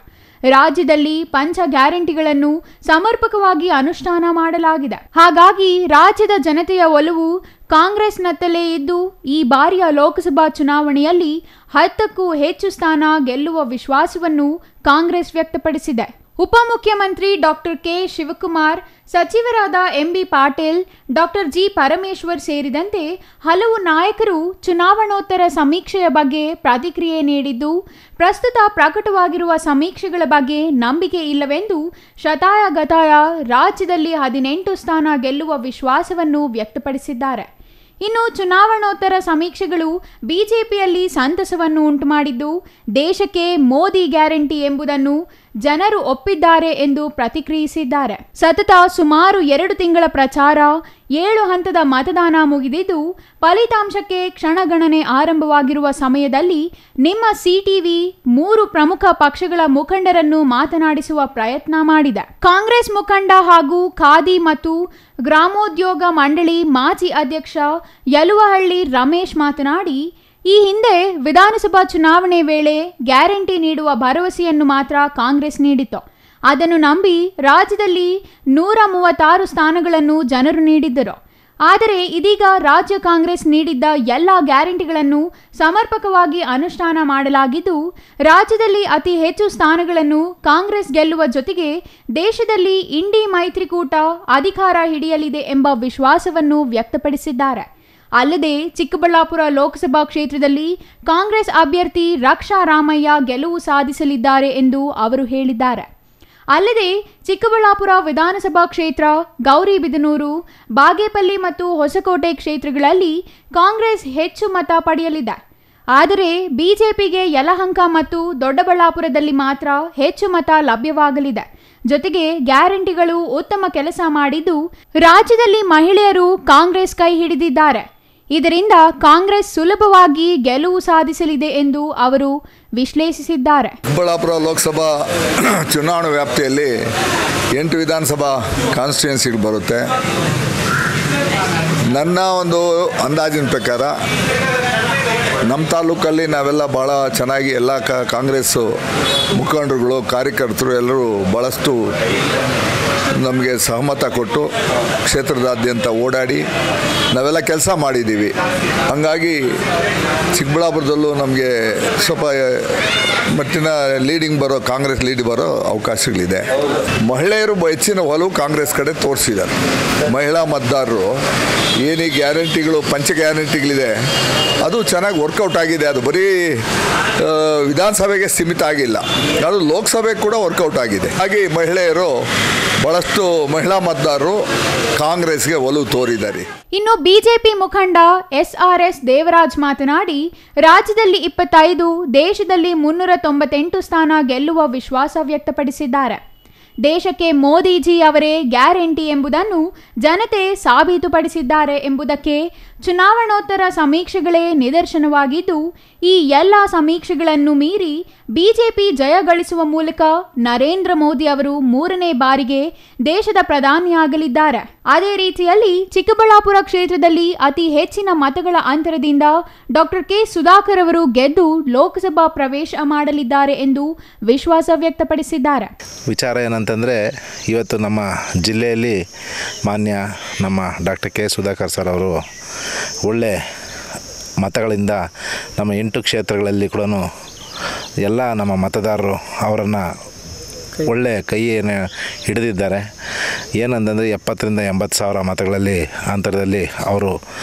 ರಾಜ್ಯದಲ್ಲಿ ಪಂಚ ಗ್ಯಾರಂಟಿಗಳನ್ನು ಸಮರ್ಪಕವಾಗಿ ಅನುಷ್ಠಾನ ಮಾಡಲಾಗಿದೆ. ಹಾಗಾಗಿ ರಾಜ್ಯದ ಜನತೆಯ ಒಲವು ಕಾಂಗ್ರೆಸ್ನತ್ತಲೇ ಇದ್ದು, ಈ ಬಾರಿಯ ಲೋಕಸಭಾ ಚುನಾವಣೆಯಲ್ಲಿ 10ಕ್ಕೂ ಹೆಚ್ಚು ಸ್ಥಾನ ಗೆಲ್ಲುವ ವಿಶ್ವಾಸವನ್ನು ಕಾಂಗ್ರೆಸ್ ವ್ಯಕ್ತಪಡಿಸಿದೆ. ಉಪಮುಖ್ಯಮಂತ್ರಿ ಡಾಕ್ಟರ್ ಕೆ ಶಿವಕುಮಾರ್, ಸಚಿವರಾದ MB Patil, doctor G Parameshwar ಸೇರಿದಂತೆ ಹಲವು ನಾಯಕರು ಚುನಾವಣೋತ್ತರ ಸಮೀಕ್ಷೆಯ ಬಗ್ಗೆ ಪ್ರತಿಕ್ರಿಯೆ ನೀಡಿದ್ದು, ಪ್ರಸ್ತುತ ಪ್ರಕಟವಾಗಿರುವ ಸಮೀಕ್ಷೆಗಳ ಬಗ್ಗೆ ನಂಬಿಕೆ ಇಲ್ಲವೆಂದು ಶತಾಯಗತಾಯ ರಾಜ್ಯದಲ್ಲಿ 18 ಸ್ಥಾನ ಗೆಲ್ಲುವ ವಿಶ್ವಾಸವನ್ನು ವ್ಯಕ್ತಪಡಿಸಿದ್ದಾರೆ. ಇನ್ನು ಚುನಾವಣೋತ್ತರ ಸಮೀಕ್ಷೆಗಳು ಬಿಜೆಪಿಯಲ್ಲಿ ಸಂತಸವನ್ನು ಉಂಟುಮಾಡಿದ್ದು, ದೇಶಕ್ಕೆ ಮೋದಿ ಗ್ಯಾರಂಟಿ ಎಂಬುದನ್ನು ಜನರು ಒಪ್ಪಿದ್ದಾರೆ ಎಂದು ಪ್ರತಿಕ್ರಿಯಿಸಿದ್ದಾರೆ. ಸತತ ಸುಮಾರು 2 ತಿಂಗಳ ಪ್ರಚಾರ, 7 ಹಂತದ ಮತದಾನ ಮುಗಿದಿದ್ದು, ಫಲಿತಾಂಶಕ್ಕೆ ಕ್ಷಣಗಣನೆ ಆರಂಭವಾಗಿರುವ ಸಮಯದಲ್ಲಿ ನಿಮ್ಮ ಸಿಟಿವಿ 3 ಪ್ರಮುಖ ಪಕ್ಷಗಳ ಮುಖಂಡರನ್ನು ಮಾತನಾಡಿಸುವ ಪ್ರಯತ್ನ ಮಾಡಿದೆ. ಕಾಂಗ್ರೆಸ್ ಮುಖಂಡ ಹಾಗೂ ಖಾದಿ ಮತ್ತು ಗ್ರಾಮೋದ್ಯೋಗ ಮಂಡಳಿ ಮಾಜಿ ಅಧ್ಯಕ್ಷ ಯಲುವಹಳ್ಳಿ ರಮೇಶ್ ಮಾತನಾಡಿ, ಈ ಹಿಂದೆ ವಿಧಾನಸಭಾ ಚುನಾವಣೆ ವೇಳೆ ಗ್ಯಾರಂಟಿ ನೀಡುವ ಭರವಸೆಯನ್ನು ಮಾತ್ರ ಕಾಂಗ್ರೆಸ್ ನೀಡಿತು. ಅದನ್ನು ನಂಬಿ ರಾಜ್ಯದಲ್ಲಿ 136 ಸ್ಥಾನಗಳನ್ನು ಜನರು ನೀಡಿದ್ದರು. ಆದರೆ ಇದೀಗ ರಾಜ್ಯ ಕಾಂಗ್ರೆಸ್ ನೀಡಿದ್ದ ಎಲ್ಲ ಗ್ಯಾರಂಟಿಗಳನ್ನು ಸಮರ್ಪಕವಾಗಿ ಅನುಷ್ಠಾನ ಮಾಡಲಾಗಿದ್ದು, ರಾಜ್ಯದಲ್ಲಿ ಅತಿ ಹೆಚ್ಚು ಸ್ಥಾನಗಳನ್ನು ಕಾಂಗ್ರೆಸ್ ಗೆಲ್ಲುವ ಜೊತೆಗೆ ದೇಶದಲ್ಲಿ ಇಂಡಿ ಮೈತ್ರಿಕೂಟ ಅಧಿಕಾರ ಹಿಡಿಯಲಿದೆ ಎಂಬ ವಿಶ್ವಾಸವನ್ನು ವ್ಯಕ್ತಪಡಿಸಿದ್ದಾರೆ. ಅಲ್ಲದೆ ಚಿಕ್ಕಬಳ್ಳಾಪುರ ಲೋಕಸಭಾ ಕ್ಷೇತ್ರದಲ್ಲಿ ಕಾಂಗ್ರೆಸ್ ಅಭ್ಯರ್ಥಿ ರಕ್ಷಾ ರಾಮಯ್ಯ ಗೆಲುವು ಸಾಧಿಸಲಿದ್ದಾರೆ ಎಂದು ಅವರು ಹೇಳಿದ್ದಾರೆ. ಅಲ್ಲದೆ ಚಿಕ್ಕಬಳ್ಳಾಪುರ ವಿಧಾನಸಭಾ ಕ್ಷೇತ್ರ, ಗೌರಿಬಿದನೂರು, ಬಾಗೇಪಲ್ಲಿ ಮತ್ತು ಹೊಸಕೋಟೆ ಕ್ಷೇತ್ರಗಳಲ್ಲಿ ಕಾಂಗ್ರೆಸ್ ಹೆಚ್ಚು ಮತ ಪಡೆಯಲಿದೆ. ಆದರೆ ಬಿಜೆಪಿಗೆ ಯಲಹಂಕ ಮತ್ತು ದೊಡ್ಡಬಳ್ಳಾಪುರದಲ್ಲಿ ಮಾತ್ರ ಹೆಚ್ಚು ಮತ ಲಭ್ಯವಾಗಲಿದೆ. ಜೊತೆಗೆ ಗ್ಯಾರಂಟಿಗಳು ಉತ್ತಮ ಕೆಲಸ ಮಾಡಿದ್ದು, ರಾಜ್ಯದಲ್ಲಿ ಮಹಿಳೆಯರು ಕಾಂಗ್ರೆಸ್ ಕೈ ಹಿಡಿದಿದ್ದಾರೆ. ಇದರಿಂದ ಕಾಂಗ್ರೆಸ್ ಸುಲಭವಾಗಿ ಗೆಲುವು ಸಾಧಿಸಲಿದೆ ಎಂದು ಅವರು ವಿಶ್ಲೇಷಿಸಿದ್ದಾರೆ. ಚಿಕ್ಕಬಳ್ಳಾಪುರ ಲೋಕಸಭಾ ಚುನಾವಣಾ ವ್ಯಾಪ್ತಿಯಲ್ಲಿ 8 ವಿಧಾನಸಭಾ ಕಾನ್ಸ್ಟಿಟ್ಯೂನ್ಸಿಗಳು ಬರುತ್ತೆ. ನನ್ನ ಒಂದು ಅಂದಾಜಿನ ಪ್ರಕಾರ ನಮ್ಮ ತಾಲೂಕಲ್ಲಿ ನಾವೆಲ್ಲ ಭಾಳ ಚೆನ್ನಾಗಿ ಎಲ್ಲ ಕಾಂಗ್ರೆಸ್ಸು ಮುಖಂಡರುಗಳು, ಕಾರ್ಯಕರ್ತರು ಎಲ್ಲರೂ ಭಾಳಷ್ಟು ನಮಗೆ ಸಹಮತ ಕೊಟ್ಟು ಕ್ಷೇತ್ರದಾದ್ಯಂತ ಓಡಾಡಿ ನಾವೆಲ್ಲ ಕೆಲಸ ಮಾಡಿದ್ದೀವಿ. ಹಾಗಾಗಿ ಚಿಕ್ಕಬಳ್ಳಾಪುರದಲ್ಲೂ ನಮಗೆ ಸ್ವಲ್ಪ ಮಟ್ಟಿನ ಕಾಂಗ್ರೆಸ್ ಲೀಡ್ ಬರೋ ಅವಕಾಶಗಳಿದೆ. ಮಹಿಳೆಯರು ಹೆಚ್ಚಿನ ಒಲವು ಕಾಂಗ್ರೆಸ್ ಕಡೆ ತೋರಿಸಿದ್ದಾರೆ. ಮಹಿಳಾ ಮತದಾರರು ಏನೇ ಗ್ಯಾರಂಟಿಗಳು, ಪಂಚ ಗ್ಯಾರಂಟಿಗಳಿದೆ, ಅದು ಚೆನ್ನಾಗಿ ವರ್ಕೌಟ್ ಆಗಿದೆ. ಅದು ಬರೀ ವಿಧಾನಸಭೆಗೆ ಸೀಮಿತ ಆಗಿಲ್ಲ, ಅದು ಲೋಕಸಭೆಗೆ ಕೂಡ ವರ್ಕೌಟ್ ಆಗಿದೆ. ಹಾಗೆ ಮಹಿಳೆಯರು ಬಹಳಷ್ಟು ಮಹಿಳಾ ಮತದಾರರು ಕಾಂಗ್ರೆಸ್ಗೆ ಒಲವು ತೋರಿದ್ದಾರೆ. ಇನ್ನು ಬಿಜೆಪಿ ಮುಖಂಡ SRS ದೇವರಾಜ್ ಮಾತನಾಡಿ, ರಾಜ್ಯದಲ್ಲಿ 25, ದೇಶದಲ್ಲಿ 398 ಸ್ಥಾನ ಗೆಲ್ಲುವ ವಿಶ್ವಾಸ ವ್ಯಕ್ತಪಡಿಸಿದ್ದಾರೆ. ದೇಶಕ್ಕೆ ಮೋದಿಜಿ ಅವರೇ ಗ್ಯಾರಂಟಿ ಎಂಬುದನ್ನು ಜನತೆ ಸಾಬೀತುಪಡಿಸಿದ್ದಾರೆ ಎಂಬುದಕ್ಕೆ ಚುನಾವಣೋತ್ತರ ಸಮೀಕ್ಷೆಗಳೇ ನಿದರ್ಶನವಾಗಿದ್ದು, ಈ ಎಲ್ಲ ಸಮೀಕ್ಷೆಗಳನ್ನು ಮೀರಿ ಬಿಜೆಪಿ ಜಯಗಳಿಸುವ ಮೂಲಕ ನರೇಂದ್ರ ಮೋದಿ ಅವರು 3ನೇ ಬಾರಿಗೆ ದೇಶದ ಪ್ರಧಾನಿಯಾಗಲಿದ್ದಾರೆ. ಅದೇ ರೀತಿಯಲ್ಲಿ ಚಿಕ್ಕಬಳ್ಳಾಪುರ ಕ್ಷೇತ್ರದಲ್ಲಿ ಅತಿ ಹೆಚ್ಚಿನ ಮತಗಳ ಅಂತರದಿಂದ ಡಾಕ್ಟರ್ ಕೆ ಸುಧಾಕರ್ ಅವರು ಗೆದ್ದು ಲೋಕಸಭಾ ಪ್ರವೇಶ ಮಾಡಲಿದ್ದಾರೆ ಎಂದು ವಿಶ್ವಾಸ ವ್ಯಕ್ತಪಡಿಸಿದ್ದಾರೆ. ವಿಚಾರ ಏನಂತಂದರೆ, ಇವತ್ತು ನಮ್ಮ ಜಿಲ್ಲೆಯಲ್ಲಿ ಮಾನ್ಯ ನಮ್ಮ ಡಾಕ್ಟರ್ ಕೆ ಸುಧಾಕರ್ ಸರ್ ಅವರು ಒಳ್ಳೆ ಮತಗಳಿಂದ ನಮ್ಮ 8 ಕ್ಷೇತ್ರಗಳಲ್ಲಿ ಕೂಡ ಎಲ್ಲ ನಮ್ಮ ಮತದಾರರು ಅವರನ್ನು ಒಳ್ಳೆ ಕೈಯನ್ನು ಹಿಡಿದಿದ್ದಾರೆ. ಏನಂತಂದರೆ 70,000 ರಿಂದ 80,000 ಮತಗಳಲ್ಲಿ ಅಂತರದಲ್ಲಿ ಅವರು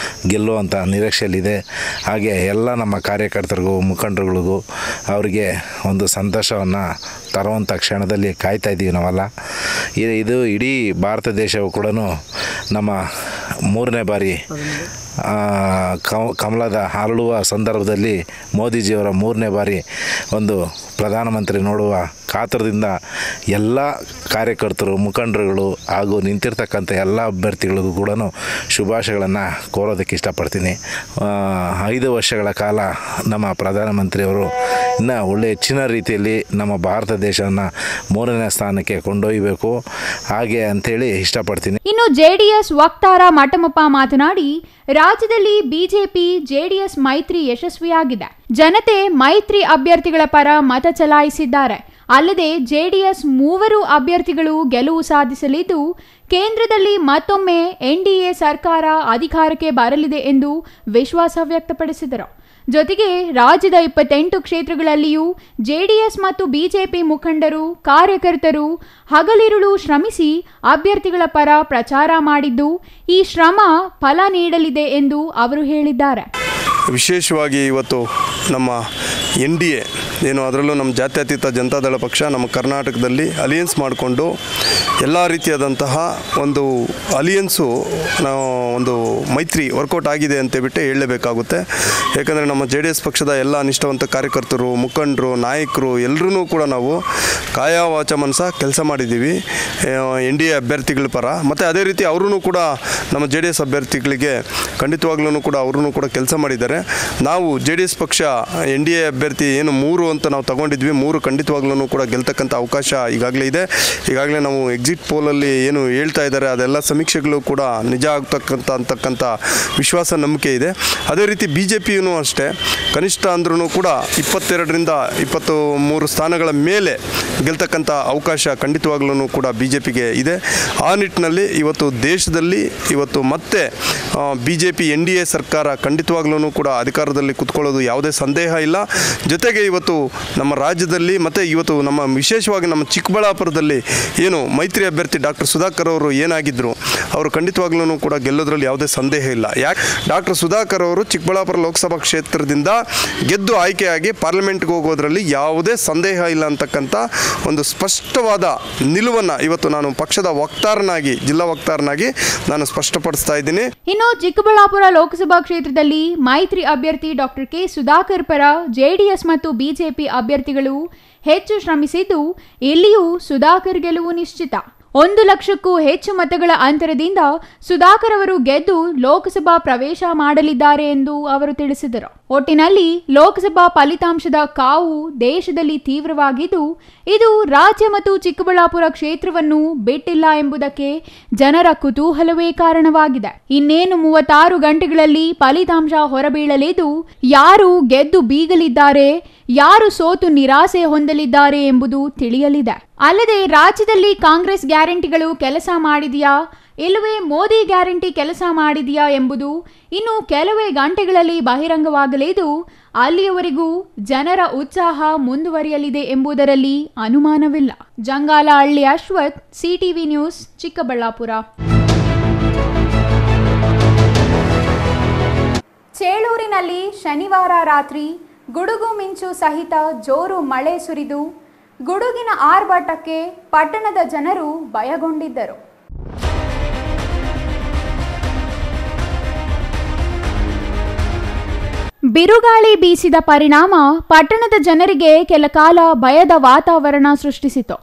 ಗೆಲ್ಲುವಂಥ ನಿರೀಕ್ಷೆಯಲ್ಲಿದೆ. ಹಾಗೆ ಎಲ್ಲ ನಮ್ಮ ಕಾರ್ಯಕರ್ತರಿಗೂ, ಮುಖಂಡರುಗಳಿಗೂ ಅವರಿಗೆ ಒಂದು ಸಂತೋಷವನ್ನು ತರುವಂಥ ಕ್ಷಣದಲ್ಲಿ ಕಾಯ್ತಾ ಇದ್ದೀವಿ ನಾವೆಲ್ಲ. ಇದು ಇಡೀ ಭಾರತ ದೇಶವು ಕೂಡ ನಮ್ಮ 3ನೇ ಬಾರಿ ಕಮಲದ ಅರಳುವ ಸಂದರ್ಭದಲ್ಲಿ ಮೋದಿಜಿಯವರ 3ನೇ ಬಾರಿ ಒಂದು ಪ್ರಧಾನಮಂತ್ರಿ ನೋಡುವ ಕಾತರದಿಂದ ಎಲ್ಲ ಕಾರ್ಯಕರ್ತರು, ಮುಖಂಡರುಗಳು ಹಾಗೂ ನಿಂತಿರ್ತಕ್ಕಂಥ ಎಲ್ಲ ಅಭ್ಯರ್ಥಿಗಳಿಗೂ ಕೂಡ ಶುಭಾಶಯಗಳನ್ನು ಕೋರೋದಕ್ಕೆ ಇಷ್ಟಪಡ್ತೀನಿ. 5 ವರ್ಷಗಳ ಕಾಲ ನಮ್ಮ ಪ್ರಧಾನಮಂತ್ರಿಯವರು ಇನ್ನೂ ಒಳ್ಳೆ ಹೆಚ್ಚಿನ ರೀತಿಯಲ್ಲಿ ನಮ್ಮ ಭಾರತ ದೇಶವನ್ನು 3ನೇ ಸ್ಥಾನಕ್ಕೆ ಕೊಂಡೊಯ್ಯಬೇಕು ಹಾಗೆ ಅಂಥೇಳಿ ಇಷ್ಟಪಡ್ತೀನಿ. ಇನ್ನು ಜೆಡಿಎಸ್ ವಕ್ತಾರ ಮಠಮಪ್ಪ ಮಾತನಾಡಿ, ರಾಜ್ಯದಲ್ಲಿ ಬಿಜೆಪಿ ಜೆಡಿಎಸ್ ಮೈತ್ರಿ ಯಶಸ್ವಿಯಾಗಿದೆ. ಜನತೆ ಮೈತ್ರಿ ಅಭ್ಯರ್ಥಿಗಳ ಪರ ಮತ ಚಲಾಯಿಸಿದ್ದಾರೆ. ಅಲ್ಲದೆ ಜೆಡಿಎಸ್ 3 ಅಭ್ಯರ್ಥಿಗಳು ಗೆಲುವು ಸಾಧಿಸಲಿದ್ದು, ಕೇಂದ್ರದಲ್ಲಿ ಮತ್ತೊಮ್ಮೆ ಎನ್ಡಿಎ ಸರ್ಕಾರ ಅಧಿಕಾರಕ್ಕೆ ಬರಲಿದೆ ಎಂದು ವಿಶ್ವಾಸ ವ್ಯಕ್ತಪಡಿಸಿದರು. ಜೊತೆಗೆ ರಾಜ್ಯದ 28 ಕ್ಷೇತ್ರಗಳಲ್ಲಿಯೂ ಜೆಡಿಎಸ್ ಮತ್ತು ಬಿಜೆಪಿ ಮುಖಂಡರು, ಕಾರ್ಯಕರ್ತರು ಹಗಲಿರುಳು ಶ್ರಮಿಸಿ ಅಭ್ಯರ್ಥಿಗಳ ಪರ ಪ್ರಚಾರ ಮಾಡಿದ್ದು, ಈ ಶ್ರಮ ಫಲ ನೀಡಲಿದೆ ಎಂದು ಅವರು ಹೇಳಿದ್ದಾರೆ. ವಿಶೇಷವಾಗಿ ಇವತ್ತು ನಮ್ಮ NDA ಏನು, ಅದರಲ್ಲೂ ನಮ್ಮ ಜಾತ್ಯತೀತ ಜನತಾದಳ ಪಕ್ಷ ನಮ್ಮ ಕರ್ನಾಟಕದಲ್ಲಿ ಅಲಿಯನ್ಸ್ ಮಾಡಿಕೊಂಡು ಎಲ್ಲ ರೀತಿಯಾದಂತಹ ಒಂದು ಅಲಿಯನ್ಸು ಒಂದು ಮೈತ್ರಿ ವರ್ಕೌಟ್ ಆಗಿದೆ ಅಂತೇಳ್ಬಿಟ್ಟು ಹೇಳಲೇಬೇಕಾಗುತ್ತೆ. ಯಾಕಂದರೆ ನಮ್ಮ JDS ಪಕ್ಷದ ಎಲ್ಲ ನಿಷ್ಠಾವಂತ ಕಾರ್ಯಕರ್ತರು, ಮುಖಂಡರು, ನಾಯಕರು ಎಲ್ಲರೂ ಕೂಡ ನಾವು ಕಾಯ ವಾಚ ಮನಸ ಕೆಲಸ ಮಾಡಿದ್ದೀವಿ NDA ಅಭ್ಯರ್ಥಿಗಳ ಪರ. ಮತ್ತು ಅದೇ ರೀತಿ ಅವರೂ ಕೂಡ ನಮ್ಮ JDS ಅಭ್ಯರ್ಥಿಗಳಿಗೆ ಖಂಡಿತವಾಗ್ಲೂ ಕೂಡ ಅವರೂ ಕೂಡ ಕೆಲಸ ಮಾಡಿದ್ದಾರೆ. ನಾವು JDS ಪಕ್ಷ NDA ಅಭ್ಯರ್ಥಿ ಏನು 3 ಅಂತ ನಾವು ತಗೊಂಡಿದ್ವಿ, 3 ಖಂಡಿತವಾಗ್ಲೂ ಕೂಡ ಗೆಲ್ತಕ್ಕಂಥ ಅವಕಾಶ ಈಗಾಗಲೇ ಇದೆ. ಈಗಾಗಲೇ ನಾವು ಎಕ್ಸಿಟ್ ಪೋಲಲ್ಲಿ ಏನು ಹೇಳ್ತಾ ಇದ್ದಾರೆ ಅದೆಲ್ಲ ಸಮೀಕ್ಷೆಗಳು ಕೂಡ ನಿಜ ಅಂತಕ್ಕಂಥ ವಿಶ್ವಾಸ ನಂಬಿಕೆ ಇದೆ. ಅದೇ ರೀತಿ BJPಯೂ ಅಷ್ಟೇ ಕನಿಷ್ಠ ಅಂದ್ರೂ ಕೂಡ 22ರಿಂದ 23 ಸ್ಥಾನಗಳ ಮೇಲೆ ಗೆಲ್ತಕ್ಕಂಥ ಅವಕಾಶ ಖಂಡಿತವಾಗ್ಲೂ ಕೂಡ BJPಗೆ ಇದೆ. ಆ ನಿಟ್ಟಿನಲ್ಲಿ ಇವತ್ತು ದೇಶದಲ್ಲಿ ಇವತ್ತು ಮತ್ತೆ BJP NDA ಸರ್ಕಾರ ಖಂಡಿತವಾಗ್ಲೂ ಕೂಡ ಅಧಿಕಾರದಲ್ಲಿ ಕುತ್ಕೊಳ್ಳೋದು ಯಾವುದೇ ಸಂದೇಹ ಇಲ್ಲ. ಜೊತೆಗೆ ಇವತ್ತು ನಮ್ಮ ರಾಜ್ಯದಲ್ಲಿ ಮತ್ತು ಇವತ್ತು ನಮ್ಮ ವಿಶೇಷವಾಗಿ ನಮ್ಮ ಚಿಕ್ಕಬಳ್ಳಾಪುರದಲ್ಲಿ ಏನು ಮೈತ್ರಿ ಅಭ್ಯರ್ಥಿ ಡಾಕ್ಟರ್ ಸುಧಾಕರ್ ಅವರು ಏನಾಗಿದ್ದರು ಅವರು ಖಂಡಿತವಾಗ್ಲೂ ಕೂಡ ಗೆಲ್ಲೋದ್ರಲ್ಲಿ ಯಾವುದೇ ಸಂದೇಹ ಇಲ್ಲ. ಯಾಕೆ ಡಾಕ್ಟರ್ ಸುಧಾಕರ್ ಅವರು ಚಿಕ್ಕಬಳ್ಳಾಪುರ ಲೋಕಸಭಾ ಕ್ಷೇತ್ರದಿಂದ ಗೆದ್ದು ಆಯ್ಕೆಯಾಗಿ ಪಾರ್ಲಿಮೆಂಟ್ಗೆ ಹೋಗೋದ್ರಲ್ಲಿ ಯಾವುದೇ ಸಂದೇಹ ಇಲ್ಲ ಅಂತಕ್ಕಂಥ ಒಂದು ಸ್ಪಷ್ಟವಾದ ನಿಲುವನ್ನು ಇವತ್ತು ನಾನು ಪಕ್ಷದ ವಕ್ತಾರನಾಗಿ ಜಿಲ್ಲಾ ವಕ್ತಾರನಾಗಿ ನಾನು ಸ್ಪಷ್ಟಪಡಿಸ್ತಾ ಇದ್ದೀನಿ. ಇನ್ನು ಚಿಕ್ಕಬಳ್ಳಾಪುರ ಲೋಕಸಭಾ ಕ್ಷೇತ್ರದಲ್ಲಿ ಮೈತ್ರಿ ಅಭ್ಯರ್ಥಿ ಡಾಕ್ಟರ್ ಕೆ ಸುಧಾಕರ್ ಪರ JDS ಮತ್ತು BJP ಅಭ್ಯರ್ಥಿಗಳು ಹೆಚ್ಚು ಶ್ರಮಿಸಿದ್ದು ಇಲ್ಲಿಯೂ ಸುಧಾಕರ್ ಗೆಲುವು ನಿಶ್ಚಿತ. 1 ಲಕ್ಷಕ್ಕೂ ಹೆಚ್ಚು ಮತಗಳ ಅಂತರದಿಂದ ಸುಧಾಕರ್ ಅವರು ಗೆದ್ದು ಲೋಕಸಭಾ ಪ್ರವೇಶ ಮಾಡಲಿದ್ದಾರೆ ಎಂದು ಅವರು ತಿಳಿಸಿದರು. ಒಟ್ಟಿನಲ್ಲಿ ಲೋಕಸಭಾ ಫಲಿತಾಂಶದ ಕಾವು ದೇಶದಲ್ಲಿ ತೀವ್ರವಾಗಿದ್ದು ಇದು ರಾಜ್ಯ ಮತ್ತು ಚಿಕ್ಕಬಳ್ಳಾಪುರ ಕ್ಷೇತ್ರವನ್ನು ಬಿಟ್ಟಿಲ್ಲ ಎಂಬುದಕ್ಕೆ ಜನರ ಕುತೂಹಲವೇ ಕಾರಣವಾಗಿದೆ. ಇನ್ನೇನು 36 ಗಂಟೆಗಳಲ್ಲಿ ಫಲಿತಾಂಶ ಹೊರಬೀಳಲಿದ್ದು ಯಾರು ಗೆದ್ದು ಬೀಗಲಿದ್ದಾರೆ, ಯಾರು ಸೋತು ನಿರಾಸೆ ಹೊಂದಲಿದ್ದಾರೆ ಎಂಬುದು ತಿಳಿಯಲಿದೆ. ಅಲ್ಲದೆ ರಾಜ್ಯದಲ್ಲಿ ಕಾಂಗ್ರೆಸ್ ಗ್ಯಾರಂಟಿಗಳು ಕೆಲಸ ಮಾಡಿದೆಯಾ ಇಲ್ಲವೇ ಮೋದಿ ಗ್ಯಾರಂಟಿ ಕೆಲಸ ಮಾಡಿದೆಯಾ ಎಂಬುದು ಇನ್ನು ಕೆಲವೇ ಗಂಟೆಗಳಲ್ಲಿ ಬಹಿರಂಗವಾಗಲಿದ್ದು ಅಲ್ಲಿಯವರೆಗೂ ಜನರ ಉತ್ಸಾಹ ಮುಂದುವರಿಯಲಿದೆ ಎಂಬುದರಲ್ಲಿ ಅನುಮಾನವಿಲ್ಲ. Jangalahalli Ashwath, CTV news, Chikkaballapur. ಚೇಳೂರಿನಲ್ಲಿ ಶನಿವಾರ ರಾತ್ರಿ ಗುಡುಗು ಮಿಂಚು ಸಹಿತ ಜೋರು ಮಳೆ ಸುರಿದು ಗುಡುಗಿನ ಆರ್ಭಟಕ್ಕೆ ಪಟ್ಟಣದ ಜನರು ಭಯಗೊಂಡಿದ್ದರು. ಬಿರುಗಾಳಿ ಬೀಸಿದ ಪರಿಣಾಮ ಪಟ್ಟಣದ ಜನರಿಗೆ ಕೆಲಕಾಲ ಭಯದ ವಾತಾವರಣ ಸೃಷ್ಟಿಸಿತು.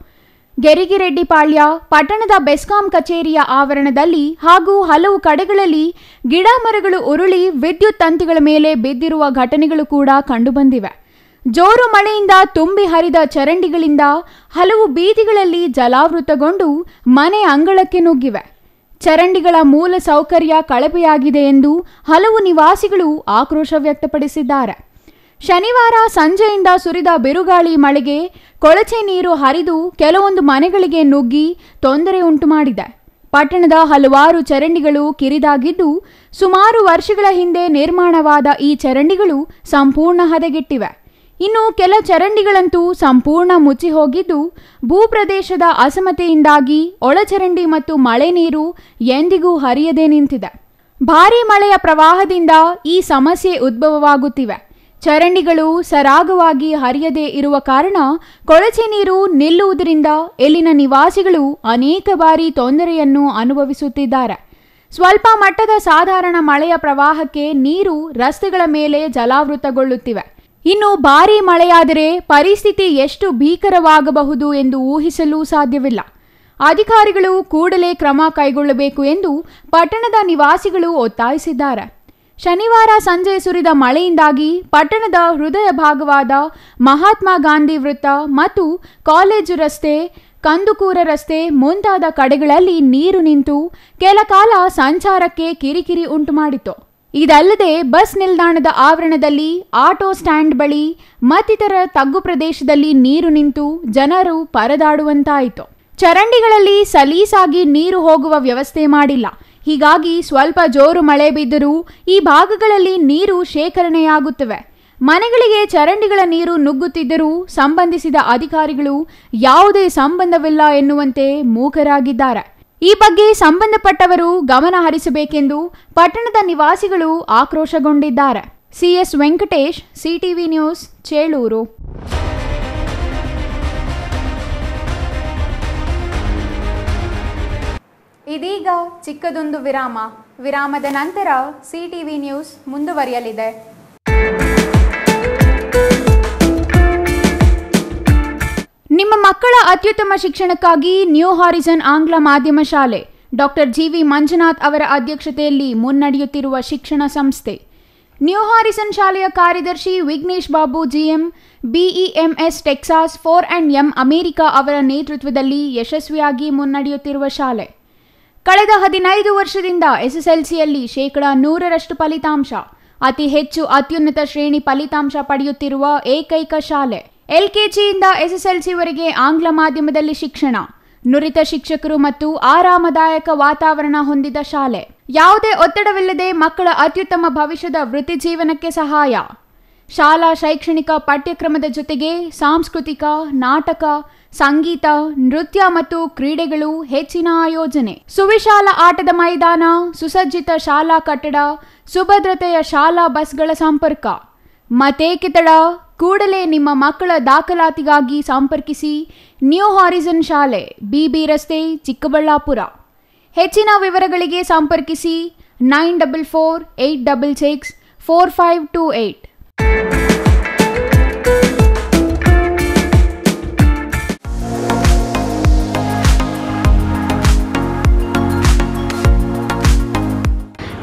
ಗೆರಿಗಿರೆಡ್ಡಿಪಾಳ್ಯ ಪಟ್ಟಣದ ಬೆಸ್ಕಾಂ ಕಚೇರಿಯ ಆವರಣದಲ್ಲಿ ಹಾಗೂ ಹಲವು ಕಡೆಗಳಲ್ಲಿ ಗಿಡ ಮರಗಳು ಉರುಳಿ ವಿದ್ಯುತ್ ತಂತಿಗಳ ಮೇಲೆ ಬಿದ್ದಿರುವ ಘಟನೆಗಳು ಕೂಡ ಕಂಡುಬಂದಿವೆ. ಜೋರು ಮಳೆಯಿಂದ ತುಂಬಿ ಹರಿದ ಚರಂಡಿಗಳಿಂದ ಹಲವು ಬೀದಿಗಳಲ್ಲಿ ಜಲಾವೃತಗೊಂಡು ಮನೆ ಅಂಗಳಕ್ಕೆ ನುಗ್ಗಿವೆ. ಚರಂಡಿಗಳ ಮೂಲ ಸೌಕರ್ಯ ಕಳಪೆಯಾಗಿದೆ ಎಂದು ಹಲವು ನಿವಾಸಿಗಳು ಆಕ್ರೋಶ ವ್ಯಕ್ತಪಡಿಸಿದ್ದಾರೆ. ಶನಿವಾರ ಸಂಜೆಯಿಂದ ಸುರಿದ ಬಿರುಗಾಳಿ ಮಳೆಗೆ ಕೊಳಚೆ ನೀರು ಹರಿದು ಕೆಲವೊಂದು ಮನೆಗಳಿಗೆ ನುಗ್ಗಿ ತೊಂದರೆ ಉಂಟು ಮಾಡಿದೆ. ಪಟ್ಟಣದ ಹಲವಾರು ಚರಂಡಿಗಳು ಕಿರಿದಾಗಿದ್ದು ಸುಮಾರು ವರ್ಷಗಳ ಹಿಂದೆ ನಿರ್ಮಾಣವಾದ ಈ ಚರಂಡಿಗಳು ಸಂಪೂರ್ಣ ಹದಗೆಟ್ಟಿವೆ. ಇನ್ನು ಕೆಲ ಚರಂಡಿಗಳಂತೂ ಸಂಪೂರ್ಣ ಮುಚ್ಚಿ ಹೋಗಿದ್ದು ಭೂಪ್ರದೇಶದ ಅಸಮತೆಯಿಂದಾಗಿ ಒಳಚರಂಡಿ ಮತ್ತು ಮಳೆ ನೀರು ಎಂದಿಗೂ ಹರಿಯದೆ ನಿಂತಿದೆ. ಭಾರೀ ಮಳೆಯ ಪ್ರವಾಹದಿಂದ ಈ ಸಮಸ್ಯೆ ಉದ್ಭವವಾಗುತ್ತಿವೆ. ಚರಂಡಿಗಳು ಸರಾಗವಾಗಿ ಹರಿಯದೇ ಇರುವ ಕಾರಣ ಕೊಳಚೆ ನೀರು ನಿಲ್ಲುವುದರಿಂದ ಇಲ್ಲಿನ ನಿವಾಸಿಗಳು ಅನೇಕ ಬಾರಿ ತೊಂದರೆಯನ್ನು ಅನುಭವಿಸುತ್ತಿದ್ದಾರೆ. ಸ್ವಲ್ಪ ಮಟ್ಟದ ಸಾಧಾರಣ ಮಳೆಯ ಪ್ರವಾಹಕ್ಕೆ ನೀರು ರಸ್ತೆಗಳ ಮೇಲೆ ಜಲಾವೃತಗೊಳ್ಳುತ್ತಿವೆ. ಇನ್ನು ಭಾರೀ ಮಳೆಯಾದರೆ ಪರಿಸ್ಥಿತಿ ಎಷ್ಟು ಭೀಕರವಾಗಬಹುದು ಎಂದು ಊಹಿಸಲು ಸಾಧ್ಯವಿಲ್ಲ. ಅಧಿಕಾರಿಗಳು ಕೂಡಲೇ ಕ್ರಮ ಕೈಗೊಳ್ಳಬೇಕು ಎಂದು ಪಟ್ಟಣದ ನಿವಾಸಿಗಳು ಒತ್ತಾಯಿಸಿದ್ದಾರೆ. ಶನಿವಾರ ಸಂಜೆ ಸುರಿದ ಮಳೆಯಿಂದಾಗಿ ಪಟ್ಟಣದ ಹೃದಯ ಭಾಗವಾದ ಮಹಾತ್ಮ ಗಾಂಧಿ ವೃತ್ತ ಮತ್ತು ಕಾಲೇಜು ರಸ್ತೆ, ಕಂದುಕೂರ ರಸ್ತೆ ಮುಂತಾದ ಕಡೆಗಳಲ್ಲಿ ನೀರು ನಿಂತು ಕೆಲಕಾಲ ಸಂಚಾರಕ್ಕೆ ಕಿರಿಕಿರಿ ಉಂಟು ಮಾಡಿತು. ಇದಲ್ಲದೆ ಬಸ್ ನಿಲ್ದಾಣದ ಆವರಣದಲ್ಲಿ, ಆಟೋ ಸ್ಟ್ಯಾಂಡ್ ಬಳಿ ಮತ್ತಿತರ ತಗ್ಗು ಪ್ರದೇಶದಲ್ಲಿ ನೀರು ನಿಂತು ಜನರು ಪರದಾಡುವಂತಾಯಿತು. ಚರಂಡಿಗಳಲ್ಲಿ ಸಲೀಸಾಗಿ ನೀರು ಹೋಗುವ ವ್ಯವಸ್ಥೆ ಮಾಡಿಲ್ಲ. ಹೀಗಾಗಿ ಸ್ವಲ್ಪ ಜೋರು ಮಳೆ ಬಿದ್ದರೂ ಈ ಭಾಗಗಳಲ್ಲಿ ನೀರು ಶೇಖರಣೆಯಾಗುತ್ತವೆ. ಮನೆಗಳಿಗೆ ಚರಂಡಿಗಳ ನೀರು ನುಗ್ಗುತ್ತಿದ್ದರೂ ಸಂಬಂಧಿಸಿದ ಅಧಿಕಾರಿಗಳು ಯಾವುದೇ ಸಂಬಂಧವಿಲ್ಲ ಎನ್ನುವಂತೆ ಮೂಕರಾಗಿದ್ದಾರೆ. ಈ ಬಗ್ಗೆ ಸಂಬಂಧಪಟ್ಟವರು ಗಮನ ಹರಿಸಬೇಕೆಂದು ಪಟ್ಟಣದ ನಿವಾಸಿಗಳು ಆಕ್ರೋಶಗೊಂಡಿದ್ದಾರೆ. CS Venkatesh, CTV news, Chelur. ಇದೀಗ ಚಿಕ್ಕದೊಂದು ವಿರಾಮ. ವಿರಾಮದ ನಂತರ CTV ನ್ಯೂಸ್ ಮುಂದುವರಿಯಲಿದೆ. ನಿಮ್ಮ ಮಕ್ಕಳ ಅತ್ಯುತ್ತಮ ಶಿಕ್ಷಣಕ್ಕಾಗಿ ನ್ಯೂ ಹಾರಿಸನ್ ಆಂಗ್ಲ ಮಾಧ್ಯಮ ಶಾಲೆ ಡಾಕ್ಟರ್ GV ಮಂಜುನಾಥ್ ಅವರ ಅಧ್ಯಕ್ಷತೆಯಲ್ಲಿ ಮುನ್ನಡೆಯುತ್ತಿರುವ ಶಿಕ್ಷಣ ಸಂಸ್ಥೆ. ನ್ಯೂ ಹಾರಿಸನ್ ಶಾಲೆಯ ಕಾರ್ಯದರ್ಶಿ Vignesh Babu GM, BEMS Texas 4&M America ಅವರ ನೇತೃತ್ವದಲ್ಲಿ ಯಶಸ್ವಿಯಾಗಿ ಮುನ್ನಡೆಯುತ್ತಿರುವ ಶಾಲೆ. ಕಳೆದ 15 ವರ್ಷದಿಂದ SSLCಯಲ್ಲಿ 100% ಫಲಿತಾಂಶ, ಅತಿ ಹೆಚ್ಚು ಅತ್ಯುನ್ನತ ಶ್ರೇಣಿ ಫಲಿತಾಂಶ ಪಡೆಯುತ್ತಿರುವ ಏಕೈಕ ಶಾಲೆ. LKGಯಿಂದ SSLCವರೆಗೆ ಆಂಗ್ಲ ಮಾಧ್ಯಮದಲ್ಲಿ ಶಿಕ್ಷಣ, ನುರಿತ ಶಿಕ್ಷಕರು ಮತ್ತು ಆರಾಮದಾಯಕ ವಾತಾವರಣ ಹೊಂದಿದ ಶಾಲೆ. ಯಾವುದೇ ಒತ್ತಡವಿಲ್ಲದೆ ಮಕ್ಕಳ ಅತ್ಯುತ್ತಮ ಭವಿಷ್ಯದ ವೃತ್ತಿ ಜೀವನಕ್ಕೆ ಸಹಾಯ. ಶಾಲಾ ಶೈಕ್ಷಣಿಕ ಪಠ್ಯಕ್ರಮದ ಜೊತೆಗೆ ಸಾಂಸ್ಕೃತಿಕ, ನಾಟಕ, ಸಂಗೀತ, ನೃತ್ಯ ಮತ್ತು ಕ್ರೀಡೆಗಳು ಹೆಚ್ಚಿನ ಆಯೋಜನೆ. ಸುವಿಶಾಲ ಆಟದ ಮೈದಾನ, ಸುಸಜ್ಜಿತ ಶಾಲಾ ಕಟ್ಟಡ, ಸುಭದ್ರತೆಯ ಶಾಲಾ ಬಸ್ಗಳ ಸಂಪರ್ಕ. ಮತ್ತೇಕೆ ತಡ? ಕೂಡಲೇ ನಿಮ್ಮ ಮಕ್ಕಳ ದಾಖಲಾತಿಗಾಗಿ ಸಂಪರ್ಕಿಸಿ ನ್ಯೂ ಹಾರಿಸನ್ ಶಾಲೆ, BB ರಸ್ತೆ, ಚಿಕ್ಕಬಳ್ಳಾಪುರ. ಹೆಚ್ಚಿನ ವಿವರಗಳಿಗೆ ಸಂಪರ್ಕಿಸಿ 9448664528.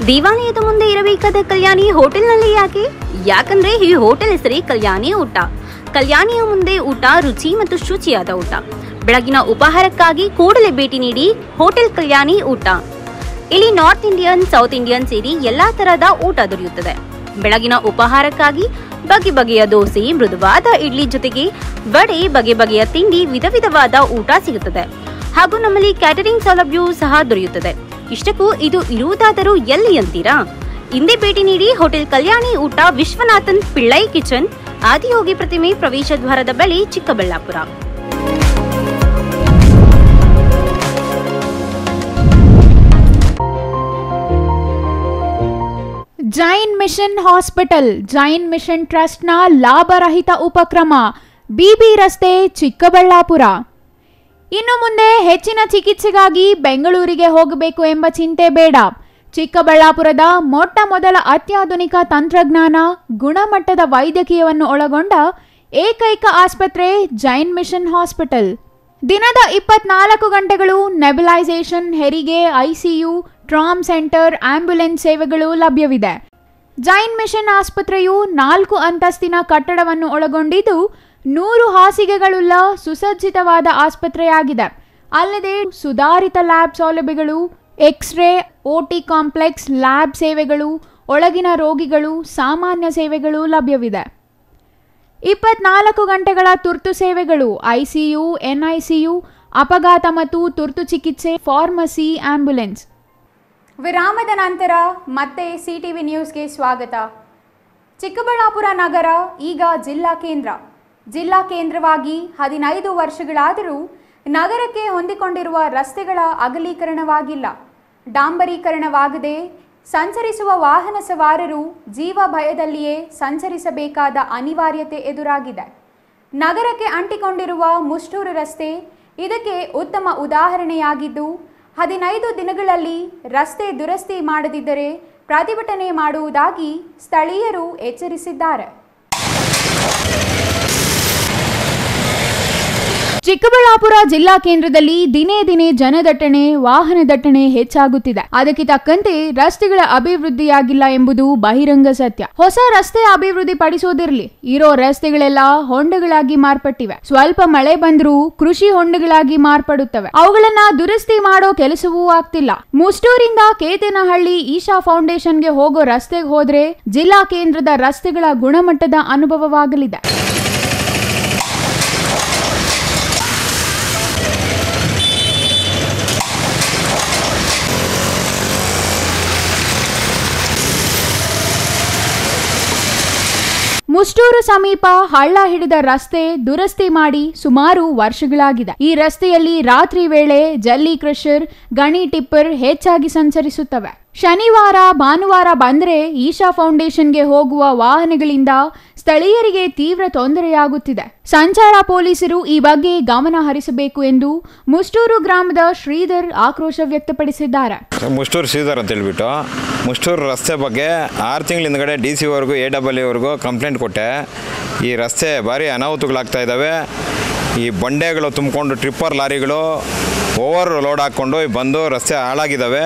ದೇವಾಲಯದ ಮುಂದೆ ಇರಬೇಕಾದ ಕಲ್ಯಾಣಿ ಹೋಟೆಲ್ನಲ್ಲಿ ಯಾಕಂದ್ರೆ ಈ ಹೋಟೆಲ್ ಹೆಸರೇ ಕಲ್ಯಾಣಿ ಊಟ. ಕಲ್ಯಾಣಿಯ ಮುಂದೆ ಊಟ ರುಚಿ ಮತ್ತು ಶುಚಿಯಾದ ಊಟ. ಬೆಳಗಿನ ಉಪಹಾರಕ್ಕಾಗಿ ಕೂಡಲೇ ಭೇಟಿ ನೀಡಿ ಹೋಟೆಲ್ ಕಲ್ಯಾಣಿ ಊಟ. ಇಲ್ಲಿ ನಾರ್ತ್ ಇಂಡಿಯನ್, ಸೌತ್ ಇಂಡಿಯನ್ ಸೇರಿ ಎಲ್ಲಾ ತರಹದ ಊಟ ದೊರೆಯುತ್ತದೆ. ಬೆಳಗಿನ ಉಪಹಾರಕ್ಕಾಗಿ ಬಗೆ ಬಗೆಯ ದೋಸೆ, ಮೃದುವಾದ ಇಡ್ಲಿ ಜೊತೆಗೆ ವಡೆ, ಬಗೆ ಬಗೆಯ ತಿಂಡಿ, ವಿಧ ವಿಧವಾದ ಊಟ ಸಿಗುತ್ತದೆ. ಹಾಗೂ ನಮ್ಮಲ್ಲಿ ಕ್ಯಾಟರಿಂಗ್ ಸೌಲಭ್ಯವೂ ಸಹ ದೊರೆಯುತ್ತದೆ. ಇಷ್ಟಕ್ಕೂ ಇದು ಇರುವುದಾದರೂ ಎಲ್ಲಿ ಅಂತೀರಾ? ಇಂದೇ ಭೇಟಿ ನೀಡಿ ಹೋಟೆಲ್ ಕಲ್ಯಾಣಿ ಊಟ, ವಿಶ್ವನಾಥನ್ ಪಿಳ್ಳೈ ಕಿಚನ್, ಆದಿಯೋಗಿ ಪ್ರತಿಮೆ, ಪ್ರವೇಶ ದ್ವಾರದ ಬಳಿ, Chikkaballapur. Jain mission hospital, Jain mission ಟ್ರಸ್ಟ್ನ ಲಾಭರಹಿತ ಉಪಕ್ರಮ, BB ರಸ್ತೆ, ಚಿಕ್ಕಬಳ್ಳಾಪುರ. ಇನ್ನು ಮುಂದೆ ಹೆಚ್ಚಿನ ಚಿಕಿತ್ಸೆಗಾಗಿ ಬೆಂಗಳೂರಿಗೆ ಹೋಗಬೇಕು ಎಂಬ ಚಿಂತೆ ಬೇಡ. ಚಿಕ್ಕಬಳ್ಳಾಪುರದ ಮೊಟ್ಟ ಮೊದಲ ಅತ್ಯಾಧುನಿಕ ತಂತ್ರಜ್ಞಾನ, ಗುಣಮಟ್ಟದ ವೈದ್ಯಕೀಯವನ್ನು ಒಳಗೊಂಡ ಏಕೈಕ ಆಸ್ಪತ್ರೆ ಜೈನ್ ಮಿಷನ್ ಹಾಸ್ಪಿಟಲ್. ದಿನದ 24 ಗಂಟೆಗಳು ನೆಬುಲೈಸೇಷನ್, ಹೆರಿಗೆ, ICU, ಟ್ರಾಮ್ ಸೆಂಟರ್, ಆಂಬ್ಯುಲೆನ್ಸ್ ಸೇವೆಗಳು ಲಭ್ಯವಿದೆ. ಜೈನ್ ಮಿಷನ್ ಆಸ್ಪತ್ರೆಯು 4 ಅಂತಸ್ತಿನ ಕಟ್ಟಡವನ್ನು ಒಳಗೊಂಡಿದ್ದು 100 ಹಾಸಿಗೆಗಳುಳ್ಳ ಸುಸಜ್ಜಿತವಾದ ಆಸ್ಪತ್ರೆಯಾಗಿದೆ. ಅಲ್ಲದೆ ಸುಧಾರಿತ ಲ್ಯಾಬ್ ಸೌಲಭ್ಯಗಳು, ಎಕ್ಸ್ರೇ, OT ಕಾಂಪ್ಲೆಕ್ಸ್, ಲ್ಯಾಬ್ ಸೇವೆಗಳು, ಒಳಗಿನ ರೋಗಿಗಳು, ಸಾಮಾನ್ಯ ಸೇವೆಗಳು ಲಭ್ಯವಿದೆ. 24 ಗಂಟೆಗಳ ತುರ್ತು ಸೇವೆಗಳು, ICU, NICU, ಅಪಘಾತ ಮತ್ತು ತುರ್ತು ಚಿಕಿತ್ಸೆ, ಫಾರ್ಮಸಿ, ಆಂಬ್ಯುಲೆನ್ಸ್. ವಿರಾಮದ ನಂತರ ಮತ್ತೆ CTV ನ್ಯೂಸ್ಗೆ ಸ್ವಾಗತ. ಚಿಕ್ಕಬಳ್ಳಾಪುರ ನಗರ ಈಗ ಜಿಲ್ಲಾ ಕೇಂದ್ರ. ಜಿಲ್ಲಾ ಕೇಂದ್ರವಾಗಿ 15 ವರ್ಷಗಳಾದರೂ ನಗರಕ್ಕೆ ಹೊಂದಿಕೊಂಡಿರುವ ರಸ್ತೆಗಳ ಅಗಲೀಕರಣವಾಗಿಲ್ಲ. ಡಾಂಬರೀಕರಣವಾಗದೆ ಸಂಚರಿಸುವ ವಾಹನ ಸವಾರರು ಜೀವ ಭಯದಲ್ಲಿಯೇ ಸಂಚರಿಸಬೇಕಾದ ಅನಿವಾರ್ಯತೆ ಎದುರಾಗಿದೆ. ನಗರಕ್ಕೆ ಅಂಟಿಕೊಂಡಿರುವ ಮುಷ್ಟೂರು ರಸ್ತೆ ಇದಕ್ಕೆ ಉತ್ತಮ ಉದಾಹರಣೆಯಾಗಿದ್ದು, 15 ದಿನಗಳಲ್ಲಿ ರಸ್ತೆ ದುರಸ್ತಿ ಮಾಡದಿದ್ದರೆ ಪ್ರತಿಭಟನೆ ಮಾಡುವುದಾಗಿ ಸ್ಥಳೀಯರು ಎಚ್ಚರಿಸಿದ್ದಾರೆ. ಚಿಕ್ಕಬಳ್ಳಾಪುರ ಜಿಲ್ಲಾ ಕೇಂದ್ರದಲ್ಲಿ ದಿನೇ ದಿನೇ ಜನದಟ್ಟಣೆ, ವಾಹನ ದಟ್ಟಣೆ ಹೆಚ್ಚಾಗುತ್ತಿದೆ. ಅದಕ್ಕೆ ತಕ್ಕಂತೆ ರಸ್ತೆಗಳ ಅಭಿವೃದ್ಧಿಯಾಗಿಲ್ಲ ಎಂಬುದು ಬಹಿರಂಗ ಸತ್ಯ. ಹೊಸ ರಸ್ತೆ ಅಭಿವೃದ್ಧಿ ಪಡಿಸೋದಿರ್ಲಿ, ಇರೋ ರಸ್ತೆಗಳೆಲ್ಲ ಹೊಂಡಗಳಾಗಿ ಮಾರ್ಪಟ್ಟಿವೆ. ಸ್ವಲ್ಪ ಮಳೆ ಬಂದರೂ ಕೃಷಿ ಹೊಂಡಗಳಾಗಿ ಮಾರ್ಪಡುತ್ತವೆ. ಅವುಗಳನ್ನ ದುರಸ್ತಿ ಮಾಡೋ ಕೆಲಸವೂ ಆಗ್ತಿಲ್ಲ. ಮುಷ್ಟೂರಿಂದ ಕೇತನಹಳ್ಳಿ ಈಶಾ ಫೌಂಡೇಶನ್ಗೆ ಹೋಗೋ ರಸ್ತೆಗೆ ಹೋದ್ರೆ ಜಿಲ್ಲಾ ಕೇಂದ್ರದ ರಸ್ತೆಗಳ ಗುಣಮಟ್ಟದ ಅನುಭವವಾಗಲಿದೆ. ಮುಷ್ಟೂರು ಸಮೀಪ ಹಳ್ಳ ಹಿಡಿದ ರಸ್ತೆ ದುರಸ್ತಿ ಮಾಡಿ ಸುಮಾರು ವರ್ಷಗಳಾಗಿದೆ. ಈ ರಸ್ತೆಯಲ್ಲಿ ರಾತ್ರಿ ವೇಳೆ ಜಲ್ಲಿ ಕ್ರಷರ್, ಗಣಿ ಟಿಪ್ಪರ್ ಹೆಚ್ಚಾಗಿ ಸಂಚರಿಸುತ್ತವೆ. ಶನಿವಾರ, ಭಾನುವಾರ ಬಂದ್ರೆ ಈಶಾ ಫೌಂಡೇಶನ್ಗೆ ಹೋಗುವ ವಾಹನಗಳಿಂದ ಸ್ಥಳೀಯರಿಗೆ ತೀವ್ರ ತೊಂದರೆಯಾಗುತ್ತಿದೆ. ಸಂಚಾರ ಪೊಲೀಸರು ಈ ಬಗ್ಗೆ ಗಮನ ಹರಿಸಬೇಕು ಎಂದು ಮುಷ್ಟೂರು ಗ್ರಾಮದ ಶ್ರೀಧರ್ ಆಕ್ರೋಶ ವ್ಯಕ್ತಪಡಿಸಿದ್ದಾರೆ. ಮುಷ್ಟೂರು ಶ್ರೀಧರ್ ಅಂತ ಹೇಳ್ಬಿಟ್ಟು ಮುಷ್ಟೂರು ರಸ್ತೆ ಬಗ್ಗೆ 6 ತಿಂಗಳ ಹಿಂದ್ಗಡೆ DC-ವರೆಗೂ AWವರೆಗೂ ಕಂಪ್ಲೇಂಟ್ ಕೊಟ್ಟೆ. ಈ ರಸ್ತೆ ಭಾರಿ ಅನಾಹುತಗಳಾಗ್ತಾ ಇದ್ದಾವೆ. ಈ ಬಂಡೆಗಳು ತುಂಬಿಕೊಂಡು ಟ್ರಿಪ್ಪರ್ ಲಾರಿಗಳು ಓವರ್ ಲೋಡ್ ಹಾಕ್ಕೊಂಡು ಬಂದು ರಸ್ತೆ ಹಾಳಾಗಿದ್ದಾವೆ.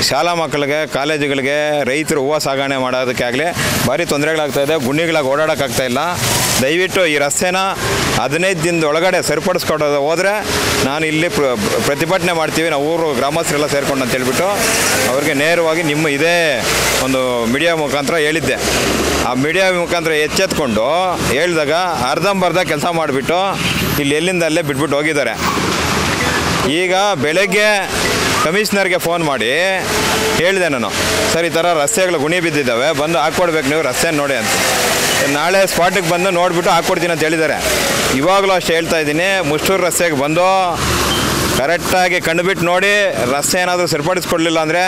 ಶಾಲಾ ಮಕ್ಕಳಿಗೆ, ಕಾಲೇಜುಗಳಿಗೆ, ರೈತರು ಹೂವು ಸಾಗಣೆ ಮಾಡೋದಕ್ಕೆ ಆಗಲಿ ಭಾರಿ ತೊಂದರೆಗಳಾಗ್ತಾಯಿದೆ. ಗುಂಡಿಗಳಾಗಿ ಓಡಾಡೋಕ್ಕಾಗ್ತಾಯಿಲ್ಲ. ದಯವಿಟ್ಟು ಈ ರಸ್ತೆನ 15 ದಿನದ ಒಳಗಡೆ ಸರಿಪಡಿಸ್ಕೊಡೋದು ಹೋದರೆ ನಾನು ಇಲ್ಲಿ ಪ್ರತಿಭಟನೆ ಮಾಡ್ತೀವಿ, ನಾವು ಊರು ಗ್ರಾಮಸ್ಥರೆಲ್ಲ ಸೇರ್ಕೊಂಡು ಅಂತ ಹೇಳ್ಬಿಟ್ಟು ಅವ್ರಿಗೆ ನೇರವಾಗಿ ನಿಮ್ಮ ಇದೇ ಒಂದು ಮೀಡಿಯಾ ಮುಖಾಂತರ ಹೇಳಿದ್ದೆ. ಆ ಮೀಡಿಯಾ ಮುಖಾಂತರ ಎಚ್ಚೆತ್ಕೊಂಡು ಹೇಳಿದಾಗ ಅರ್ಧಂಬರ್ಧ ಕೆಲಸ ಮಾಡಿಬಿಟ್ಟು ಇಲ್ಲಿ ಎಲ್ಲಿಂದ ಅಲ್ಲೇ ಬಿಟ್ಬಿಟ್ಟು ಹೋಗಿದ್ದಾರೆ. ಈಗ ಬೆಳಗ್ಗೆ ಕಮಿಷನರ್ಗೆ ಫೋನ್ ಮಾಡಿ ಹೇಳಿದೆ ನಾನು, ಸರ್ ಈ ಥರ ರಸ್ತೆಗಳು ಗುಣಿ ಬಿದ್ದಿದ್ದಾವೆ, ಬಂದು ಹಾಕ್ಕೊಡ್ಬೇಕು ನೀವು ರಸ್ತೆ ನೋಡಿ ಅಂತ. ನಾಳೆ ಸ್ಪಾಟಿಗೆ ಬಂದು ನೋಡಿಬಿಟ್ಟು ಹಾಕ್ಕೊಡ್ತೀನಿ ಅಂತ ಹೇಳಿದ್ದಾರೆ. ಇವಾಗಲೂ ಅಷ್ಟೇ ಹೇಳ್ತಾ ಇದ್ದೀನಿ, ಮುಷ್ಟೂರು ರಸ್ತೆಗೆ ಬಂದು ಕರೆಕ್ಟಾಗಿ ಕಂಡುಬಿಟ್ಟು ನೋಡಿ ರಸ್ತೆ ಏನಾದರೂ ಸರಿಪಡಿಸ್ಕೊಡ್ಲಿಲ್ಲ ಅಂದರೆ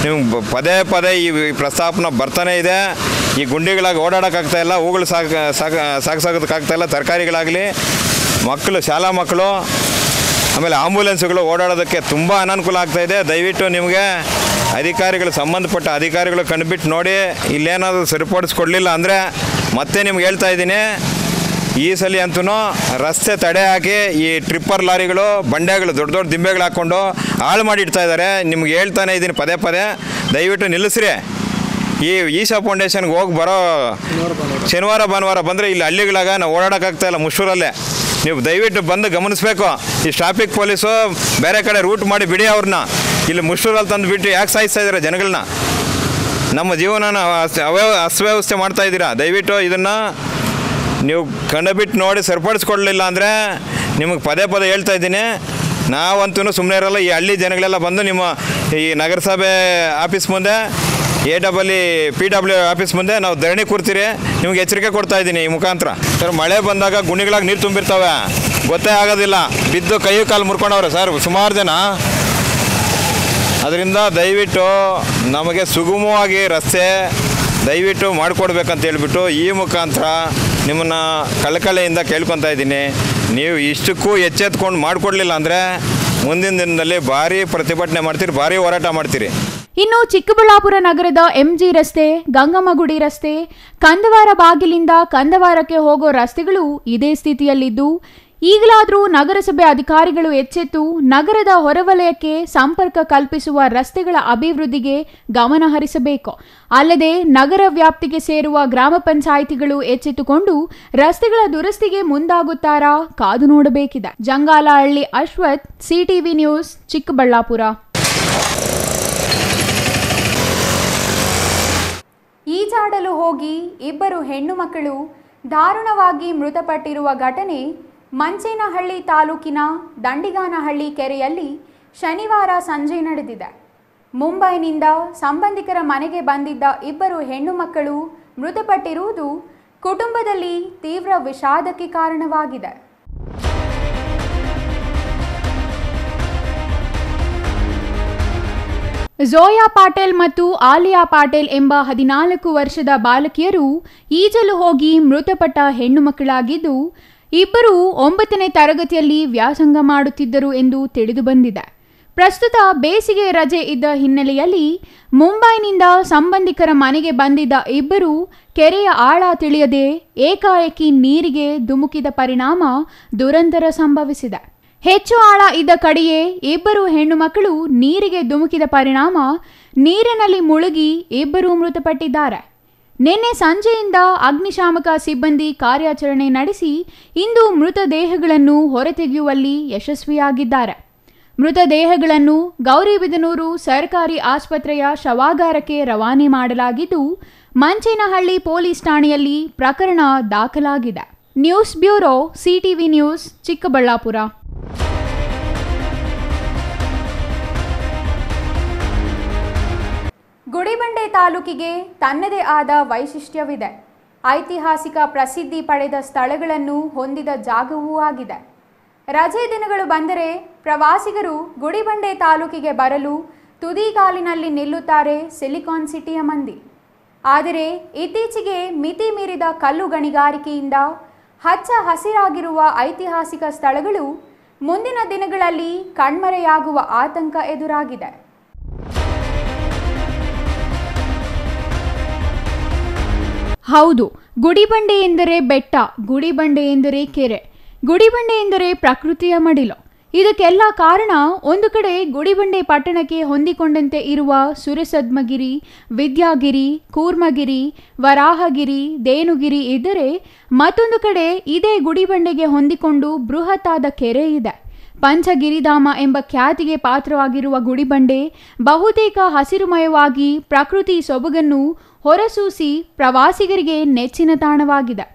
ನಿಮ್ಗೆ ಪದೇ ಪದೇ ಈ ಪ್ರಸ್ತಾಪನ ಬರ್ತಾನೇ ಇದೆ. ಈ ಗುಂಡಿಗಳಾಗಿ ಓಡಾಡೋಕ್ಕಾಗ್ತಾಯಿಲ್ಲ, ಹೂಗಳು ಸಾಗಿಸೋದಕ್ಕಾಗ್ತಾಯಿಲ್ಲ, ತರಕಾರಿಗಳಾಗಲಿ, ಮಕ್ಕಳು, ಶಾಲಾ ಮಕ್ಕಳು, ಆಮೇಲೆ ಆಂಬುಲೆನ್ಸ್ಗಳು ಓಡಾಡೋದಕ್ಕೆ ತುಂಬ ಅನಾನುಕೂಲ ಆಗ್ತಾಯಿದೆ. ದಯವಿಟ್ಟು ನಿಮಗೆ ಅಧಿಕಾರಿಗಳು, ಸಂಬಂಧಪಟ್ಟ ಅಧಿಕಾರಿಗಳು ಕಂಡುಬಿಟ್ಟು ನೋಡಿ, ಇಲ್ಲೇನಾದರೂ ಸರಿಪಡಿಸ್ಕೊಡ್ಲಿಲ್ಲ ಅಂದರೆ ಮತ್ತೆ ನಿಮ್ಗೆ ಹೇಳ್ತಾ ಇದ್ದೀನಿ, ಈ ಸಲ ಅಂತೂ ರಸ್ತೆ ತಡೆ ಹಾಕಿ ಈ ಟ್ರಿಪ್ಪರ್ ಲಾರಿಗಳು, ಬಂಡೆಗಳು, ದೊಡ್ಡ ದೊಡ್ಡ ದಿಂಬೆಗಳು ಹಾಕ್ಕೊಂಡು ಹಾಳು ಮಾಡಿಡ್ತಾ ಇದ್ದಾರೆ. ನಿಮ್ಗೆ ಹೇಳ್ತಾನೆ ಇದ್ದೀನಿ ಪದೇ ಪದೇ, ದಯವಿಟ್ಟು ನಿಲ್ಲಿಸ್ರಿ. ಈ ಈಶಾ ಫೌಂಡೇಶನ್ಗೆ ಹೋಗಿ ಬರೋ ಶನಿವಾರ ಭಾನುವಾರ ಬಂದರೆ ಇಲ್ಲಿ ಹಳ್ಳಿಗಳಾಗ ನಾವು ಓಡಾಡೋಕ್ಕಾಗ್ತಾಯಿಲ್ಲ ಮುಷ್ಟೂರಲ್ಲೇ. ನೀವು ದಯವಿಟ್ಟು ಬಂದು ಗಮನಿಸಬೇಕು. ಈ ಟ್ರಾಫಿಕ್ ಪೊಲೀಸು ಬೇರೆ ಕಡೆ ರೂಟ್ ಮಾಡಿ ಬಿಡಿ ಅವ್ರನ್ನ, ಇಲ್ಲಿ ಮುಷ್ಟೂರಲ್ಲಿ ತಂದು ಬಿಟ್ಟು ಯಾಕೆ ಸಾಯಿಸ್ತಾ ಇದ್ದಾರೆ ಜನಗಳನ್ನ? ನಮ್ಮ ಜೀವನನ ಅಸ್ತವ್ಯವಸ್ಥೆ ಮಾಡ್ತಾಯಿದ್ದೀರಾ. ದಯವಿಟ್ಟು ಇದನ್ನು ನೀವು ಕಂಡುಬಿಟ್ಟು ನೋಡಿ ಸರಿಪಡಿಸ್ಕೊಡ್ಲಿಲ್ಲ ಅಂದರೆ ನಿಮಗೆ ಪದೇ ಪದೇ ಹೇಳ್ತಾ ಇದ್ದೀನಿ, ನಾವಂತೂ ಸುಮ್ಮನೆ ಇರಲ್ಲ. ಈ ಹಳ್ಳಿ ಜನಗಳೆಲ್ಲ ಬಂದು ನಿಮ್ಮ ಈ ನಗರಸಭೆ ಆಫೀಸ್ ಮುಂದೆ, PW ಆಫೀಸ್ ಮುಂದೆ ನಾವು ಧರಣಿ ಕೂರ್ತೀರಿ. ನಿಮ್ಗೆ ಎಚ್ಚರಿಕೆ ಕೊಡ್ತಾ ಇದ್ದೀನಿ ಈ ಮುಖಾಂತರ. ಸರ್, ಮಳೆ ಬಂದಾಗ ಗುಣಿಗಳಾಗಿ ನೀರು ತುಂಬಿರ್ತವೆ, ಗೊತ್ತೇ ಆಗೋದಿಲ್ಲ, ಬಿದ್ದು ಕೈ ಕಾಲು ಮುರ್ಕೊಂಡವ್ರೆ ಸರ್ ಸುಮಾರು ಜನ. ಅದರಿಂದ ದಯವಿಟ್ಟು ನಮಗೆ ಸುಗಮವಾಗಿ ರಸ್ತೆ ದಯವಿಟ್ಟು ಮಾಡಿಕೊಡ್ಬೇಕಂತ ಹೇಳ್ಬಿಟ್ಟು ಈ ಮುಖಾಂತರ ನಿಮ್ಮನ್ನು ಕಳಕಳಿಯಿಂದ ಕೇಳ್ಕೊತಾ ಇದ್ದೀನಿ. ನೀವು ಇಷ್ಟಕ್ಕೂ ಎಚ್ಚೆತ್ಕೊಂಡು ಮಾಡಿಕೊಡ್ಲಿಲ್ಲ ಅಂದರೆ ಮುಂದಿನ ದಿನದಲ್ಲಿ ಭಾರಿ ಪ್ರತಿಭಟನೆ ಮಾಡ್ತೀರಿ, ಭಾರಿ ಹೋರಾಟ ಮಾಡ್ತೀರಿ. ಇನ್ನು ಚಿಕ್ಕಬಳ್ಳಾಪುರ ನಗರದ MG ರಸ್ತೆ, ಗಂಗಮ್ಮಗುಡಿ ರಸ್ತೆ, ಕಂದವಾರ ಬಾಗಿಲಿಂದ ಕಂದವಾರಕ್ಕೆ ಹೋಗೋ ರಸ್ತೆಗಳು ಇದೇ ಸ್ಥಿತಿಯಲ್ಲಿದ್ದು, ಈಗಲಾದರೂ ನಗರಸಭೆ ಅಧಿಕಾರಿಗಳು ಎಚ್ಚೆತ್ತು ನಗರದ ಹೊರವಲಯಕ್ಕೆ ಸಂಪರ್ಕ ಕಲ್ಪಿಸುವ ರಸ್ತೆಗಳ ಅಭಿವೃದ್ಧಿಗೆ ಗಮನ ಹರಿಸಬೇಕು. ಅಲ್ಲದೆ ನಗರ ವ್ಯಾಪ್ತಿಗೆ ಸೇರುವ ಗ್ರಾಮ ಪಂಚಾಯಿತಿಗಳು ಎಚ್ಚೆತ್ತುಕೊಂಡು ರಸ್ತೆಗಳ ದುರಸ್ತಿಗೆ ಮುಂದಾಗುತ್ತಾರಾ ಕಾದು ನೋಡಬೇಕಿದೆ. Jangalahalli Ashwath, CTV news, Chikkaballapur. ಈಜಾಡಲು ಹೋಗಿ ಇಬ್ಬರು ಹೆಣ್ಣು ಮಕ್ಕಳು ದಾರುಣವಾಗಿ ಮೃತಪಟ್ಟಿರುವ ಘಟನೆ ಮಂಚೇನಹಳ್ಳಿ ತಾಲೂಕಿನ ದಂಡಿಗಾನಹಳ್ಳಿ ಕೆರೆಯಲ್ಲಿ ಶನಿವಾರ ಸಂಜೆ ನಡೆದಿದೆ. ಮುಂಬೈನಿಂದ ಸಂಬಂಧಿಕರ ಮನೆಗೆ ಬಂದಿದ್ದ ಇಬ್ಬರು ಹೆಣ್ಣು ಮಕ್ಕಳು ಮೃತಪಟ್ಟಿರುವುದು ಕುಟುಂಬದಲ್ಲಿ ತೀವ್ರ ವಿಷಾದಕ್ಕೆ ಕಾರಣವಾಗಿದೆ. ಝೋಯಾ ಪಾಟೇಲ್ ಮತ್ತು ಆಲಿಯಾ ಪಾಟೇಲ್ ಎಂಬ 14 ವರ್ಷದ ಬಾಲಕಿಯರು ಈಜಲು ಹೋಗಿ ಮೃತಪಟ್ಟ ಹೆಣ್ಣು ಮಕ್ಕಳಾಗಿದ್ದು, ಇಬ್ಬರು 9ನೇ ತರಗತಿಯಲ್ಲಿ ವ್ಯಾಸಂಗ ಮಾಡುತ್ತಿದ್ದರು ಎಂದು ತಿಳಿದುಬಂದಿದೆ. ಪ್ರಸ್ತುತ ಬೇಸಿಗೆ ರಜೆ ಇದ್ದ ಹಿನ್ನೆಲೆಯಲ್ಲಿ ಮುಂಬೈನಿಂದ ಸಂಬಂಧಿಕರ ಮನೆಗೆ ಬಂದಿದ್ದ ಇಬ್ಬರು ಕೆರೆಯ ಆಳ ತಿಳಿಯದೆ ಏಕಾಏಕಿ ನೀರಿಗೆ ಧುಮುಕಿದ ಪರಿಣಾಮ ದುರಂತರ ಸಂಭವಿಸಿದೆ. ಹೆಚ್ಚು ಆಳ ಇದ್ದ ಕಡೆಯೇ ಇಬ್ಬರು ಹೆಣ್ಣು ಮಕ್ಕಳು ನೀರಿಗೆ ಧುಮುಕಿದ ಪರಿಣಾಮ ನೀರಿನಲ್ಲಿ ಮುಳುಗಿ ಇಬ್ಬರು ಮೃತಪಟ್ಟಿದ್ದಾರೆ. ನಿನ್ನೆ ಸಂಜೆಯಿಂದ ಅಗ್ನಿಶಾಮಕ ಸಿಬ್ಬಂದಿ ಕಾರ್ಯಾಚರಣೆ ನಡೆಸಿ ಇಂದು ಮೃತದೇಹಗಳನ್ನು ಹೊರತೆಗೆಯುವಲ್ಲಿ ಯಶಸ್ವಿಯಾಗಿದ್ದಾರೆ. ಮೃತದೇಹಗಳನ್ನು ಗೌರಿಬಿದನೂರು ಸರ್ಕಾರಿ ಆಸ್ಪತ್ರೆಯ ಶವಾಗಾರಕ್ಕೆ ರವಾನೆ ಮಾಡಲಾಗಿದ್ದು, ಮಂಚೇನಹಳ್ಳಿ ಪೊಲೀಸ್ ಠಾಣೆಯಲ್ಲಿ ಪ್ರಕರಣ ದಾಖಲಾಗಿದೆ. News bureau, CTV news, Chikkaballapur. Gudibande ತಾಲೂಕಿಗೆ ತನ್ನದೇ ಆದ ವೈಶಿಷ್ಟ್ಯವಿದೆ. ಐತಿಹಾಸಿಕ ಪ್ರಸಿದ್ಧಿ ಪಡೆದ ಸ್ಥಳಗಳನ್ನು ಹೊಂದಿದ ಜಾಗವೂ ಆಗಿದೆ. ರಜೆ ದಿನಗಳು ಬಂದರೆ ಪ್ರವಾಸಿಗರು ಗುಡಿಬಂಡೆ ತಾಲೂಕಿಗೆ ಬರಲು ತುದಿಗಾಲಿನಲ್ಲಿ ನಿಲ್ಲುತ್ತಾರೆ ಸಿಲಿಕಾನ್ ಸಿಟಿಯ ಮಂದಿ. ಆದರೆ ಇತ್ತೀಚೆಗೆ ಮಿತಿ ಮೀರಿದ ಕಲ್ಲು ಗಣಿಗಾರಿಕೆಯಿಂದ ಹಚ್ಚ ಹಸಿರಾಗಿರುವ ಐತಿಹಾಸಿಕ ಸ್ಥಳಗಳು ಮುಂದಿನ ದಿನಗಳಲ್ಲಿ ಕಣ್ಮರೆಯಾಗುವ ಆತಂಕ ಎದುರಾಗಿದೆ. ಹೌದು, ಗುಡಿಬಂಡೆ ಎಂದರೆ ಬೆಟ್ಟ, ಗುಡಿಬಂಡೆ ಎಂದರೆ ಕೆರೆ, ಗುಡಿಬಂಡೆ ಎಂದರೆ ಪ್ರಕೃತಿಯ ಮಡಿಲು. ಇದಕ್ಕೆಲ್ಲ ಕಾರಣ ಒಂದು ಕಡೆ ಗುಡಿಬಂಡೆ ಪಟ್ಟಣಕ್ಕೆ ಹೊಂದಿಕೊಂಡಂತೆ ಇರುವ ಸುರಸದ್ಮಗಿರಿ, ವಿದ್ಯಾಗಿರಿ, ಕೂರ್ಮಗಿರಿ, ವರಾಹಗಿರಿ, ದೇನುಗಿರಿ ಇದ್ದರೆ ಮತ್ತೊಂದು ಕಡೆ ಇದೇ ಗುಡಿಬಂಡೆಗೆ ಹೊಂದಿಕೊಂಡು ಬೃಹತ್ತಾದ ಕೆರೆ ಇದೆ. ಪಂಚಗಿರಿಧಾಮ ಎಂಬ ಖ್ಯಾತಿಗೆ ಪಾತ್ರವಾಗಿರುವ ಗುಡಿಬಂಡೆ ಬಹುತೇಕ ಹಸಿರುಮಯವಾಗಿ ಪ್ರಕೃತಿ ಸೊಬಗನ್ನು ಹೊರಸೂಸಿ ಪ್ರವಾಸಿಗರಿಗೆ ನೆಚ್ಚಿನ ತಾಣವಾಗಿದೆ.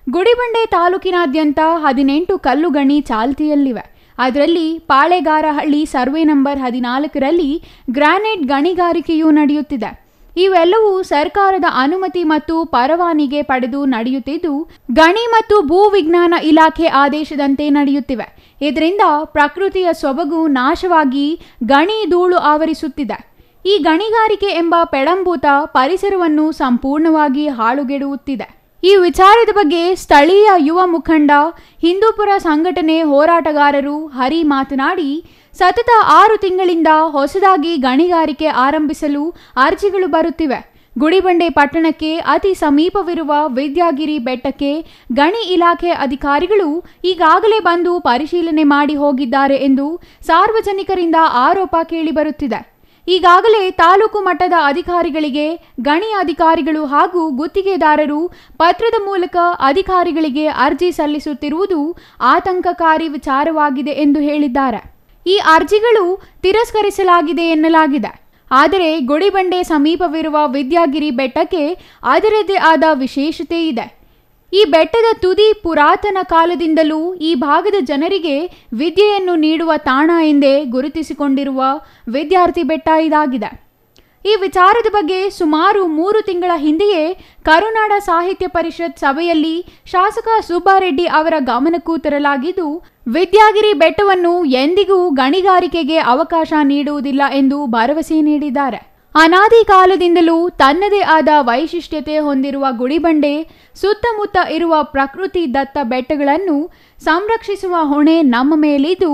ಗುಡಿಬಂಡೆ ತಾಲೂಕಿನಾದ್ಯಂತ 18 ಕಲ್ಲು ಗಣಿ ಚಾಲ್ತಿಯಲ್ಲಿವೆ. ಅದರಲ್ಲಿ ಪಾಳೆಗಾರಹಳ್ಳಿ ಸರ್ವೆ ನಂಬರ್ 14ರಲ್ಲಿ ಗ್ರಾನೈಟ್ ಗಣಿಗಾರಿಕೆಯೂ ನಡೆಯುತ್ತಿದೆ. ಇವೆಲ್ಲವೂ ಸರ್ಕಾರದ ಅನುಮತಿ ಮತ್ತು ಪರವಾನಿಗೆ ಪಡೆದು ನಡೆಯುತ್ತಿದ್ದು ಗಣಿ ಮತ್ತು ಭೂ ವಿಜ್ಞಾನ ಇಲಾಖೆ ಆದೇಶದಂತೆ ನಡೆಯುತ್ತಿವೆ. ಇದರಿಂದ ಪ್ರಕೃತಿಯ ಸೊಬಗು ನಾಶವಾಗಿ ಗಣಿ ಧೂಳು ಆವರಿಸುತ್ತಿದೆ. ಈ ಗಣಿಗಾರಿಕೆ ಎಂಬ ಪೆಡಂಭೂತ ಪರಿಸರವನ್ನು ಸಂಪೂರ್ಣವಾಗಿ ಹಾಳುಗೆಡುತ್ತಿದೆ. ಈ ವಿಚಾರದ ಬಗ್ಗೆ ಸ್ಥಳೀಯ ಯುವ ಮುಖಂಡ, ಹಿಂದೂಪುರ ಸಂಘಟನೆ ಹೋರಾಟಗಾರರು ಹರಿ ಮಾತನಾಡಿ, ಸತತ 6 ತಿಂಗಳಿಂದ ಹೊಸದಾಗಿ ಗಣಿಗಾರಿಕೆ ಆರಂಭಿಸಲು ಅರ್ಜಿಗಳು ಬರುತ್ತಿವೆ. ಗುಡಿಬಂಡೆ ಪಟ್ಟಣಕ್ಕೆ ಅತಿ ಸಮೀಪವಿರುವ ವಿದ್ಯಾಗಿರಿ ಬೆಟ್ಟಕ್ಕೆ ಗಣಿ ಇಲಾಖೆ ಅಧಿಕಾರಿಗಳು ಈಗಾಗಲೇ ಬಂದು ಪರಿಶೀಲನೆ ಮಾಡಿ ಹೋಗಿದ್ದಾರೆ ಎಂದು ಸಾರ್ವಜನಿಕರಿಂದ ಆರೋಪ ಕೇಳಿಬರುತ್ತಿದೆ. ಈಗಾಗಲೇ ತಾಲೂಕು ಮಟ್ಟದ ಅಧಿಕಾರಿಗಳಿಗೆ ಗಣಿ ಅಧಿಕಾರಿಗಳು ಹಾಗೂ ಗುತ್ತಿಗೆದಾರರು ಪತ್ರದ ಮೂಲಕ ಅಧಿಕಾರಿಗಳಿಗೆ ಅರ್ಜಿ ಸಲ್ಲಿಸುತ್ತಿರುವುದು ಆತಂಕಕಾರಿ ವಿಚಾರವಾಗಿದೆ ಎಂದು ಹೇಳಿದ್ದಾರೆ. ಈ ಅರ್ಜಿಗಳು ತಿರಸ್ಕರಿಸಲಾಗಿದೆ ಎನ್ನಲಾಗಿದೆ. ಆದರೆ ಗುಡಿಬಂಡೆ ಸಮೀಪವಿರುವ ವಿದ್ಯಾಗಿರಿ ಬೆಟ್ಟಕ್ಕೆ ಅದರದ್ದೇ ಆದ ವಿಶೇಷತೆ ಇದೆ. ಈ ಬೆಟ್ಟದ ತುದಿ ಪುರಾತನ ಕಾಲದಿಂದಲೂ ಈ ಭಾಗದ ಜನರಿಗೆ ವಿದ್ಯೆಯನ್ನು ನೀಡುವ ತಾಣ ಎಂದೇ ಗುರುತಿಸಿಕೊಂಡಿರುವ ವಿದ್ಯಾರ್ಥಿ ಬೆಟ್ಟ ಇದಾಗಿದೆ. ಈ ವಿಚಾರದ ಬಗ್ಗೆ ಸುಮಾರು 3 ತಿಂಗಳ ಹಿಂದೆಯೇ ಕರುನಾಡ ಸಾಹಿತ್ಯ ಪರಿಷತ್ ಸಭೆಯಲ್ಲಿ ಶಾಸಕ ಸುಬ್ಬಾರೆಡ್ಡಿ ಅವರ ಗಮನಕ್ಕೂ ತರಲಾಗಿದ್ದು, ವಿದ್ಯಾಗಿರಿ ಬೆಟ್ಟವನ್ನು ಎಂದಿಗೂ ಗಣಿಗಾರಿಕೆಗೆ ಅವಕಾಶ ನೀಡುವುದಿಲ್ಲ ಎಂದು ಭರವಸೆ ನೀಡಿದ್ದಾರೆ. ಅನಾದಿ ಕಾಲದಿಂದಲೂ ತನ್ನದೇ ಆದ ವೈಶಿಷ್ಟ್ಯತೆ ಹೊಂದಿರುವ ಗುಡಿಬಂಡೆ ಸುತ್ತಮುತ್ತ ಇರುವ ಪ್ರಕೃತಿ ದತ್ತ ಬೆಟ್ಟಗಳನ್ನು ಸಂರಕ್ಷಿಸುವ ಹೊಣೆ ನಮ್ಮ ಮೇಲಿದ್ದು,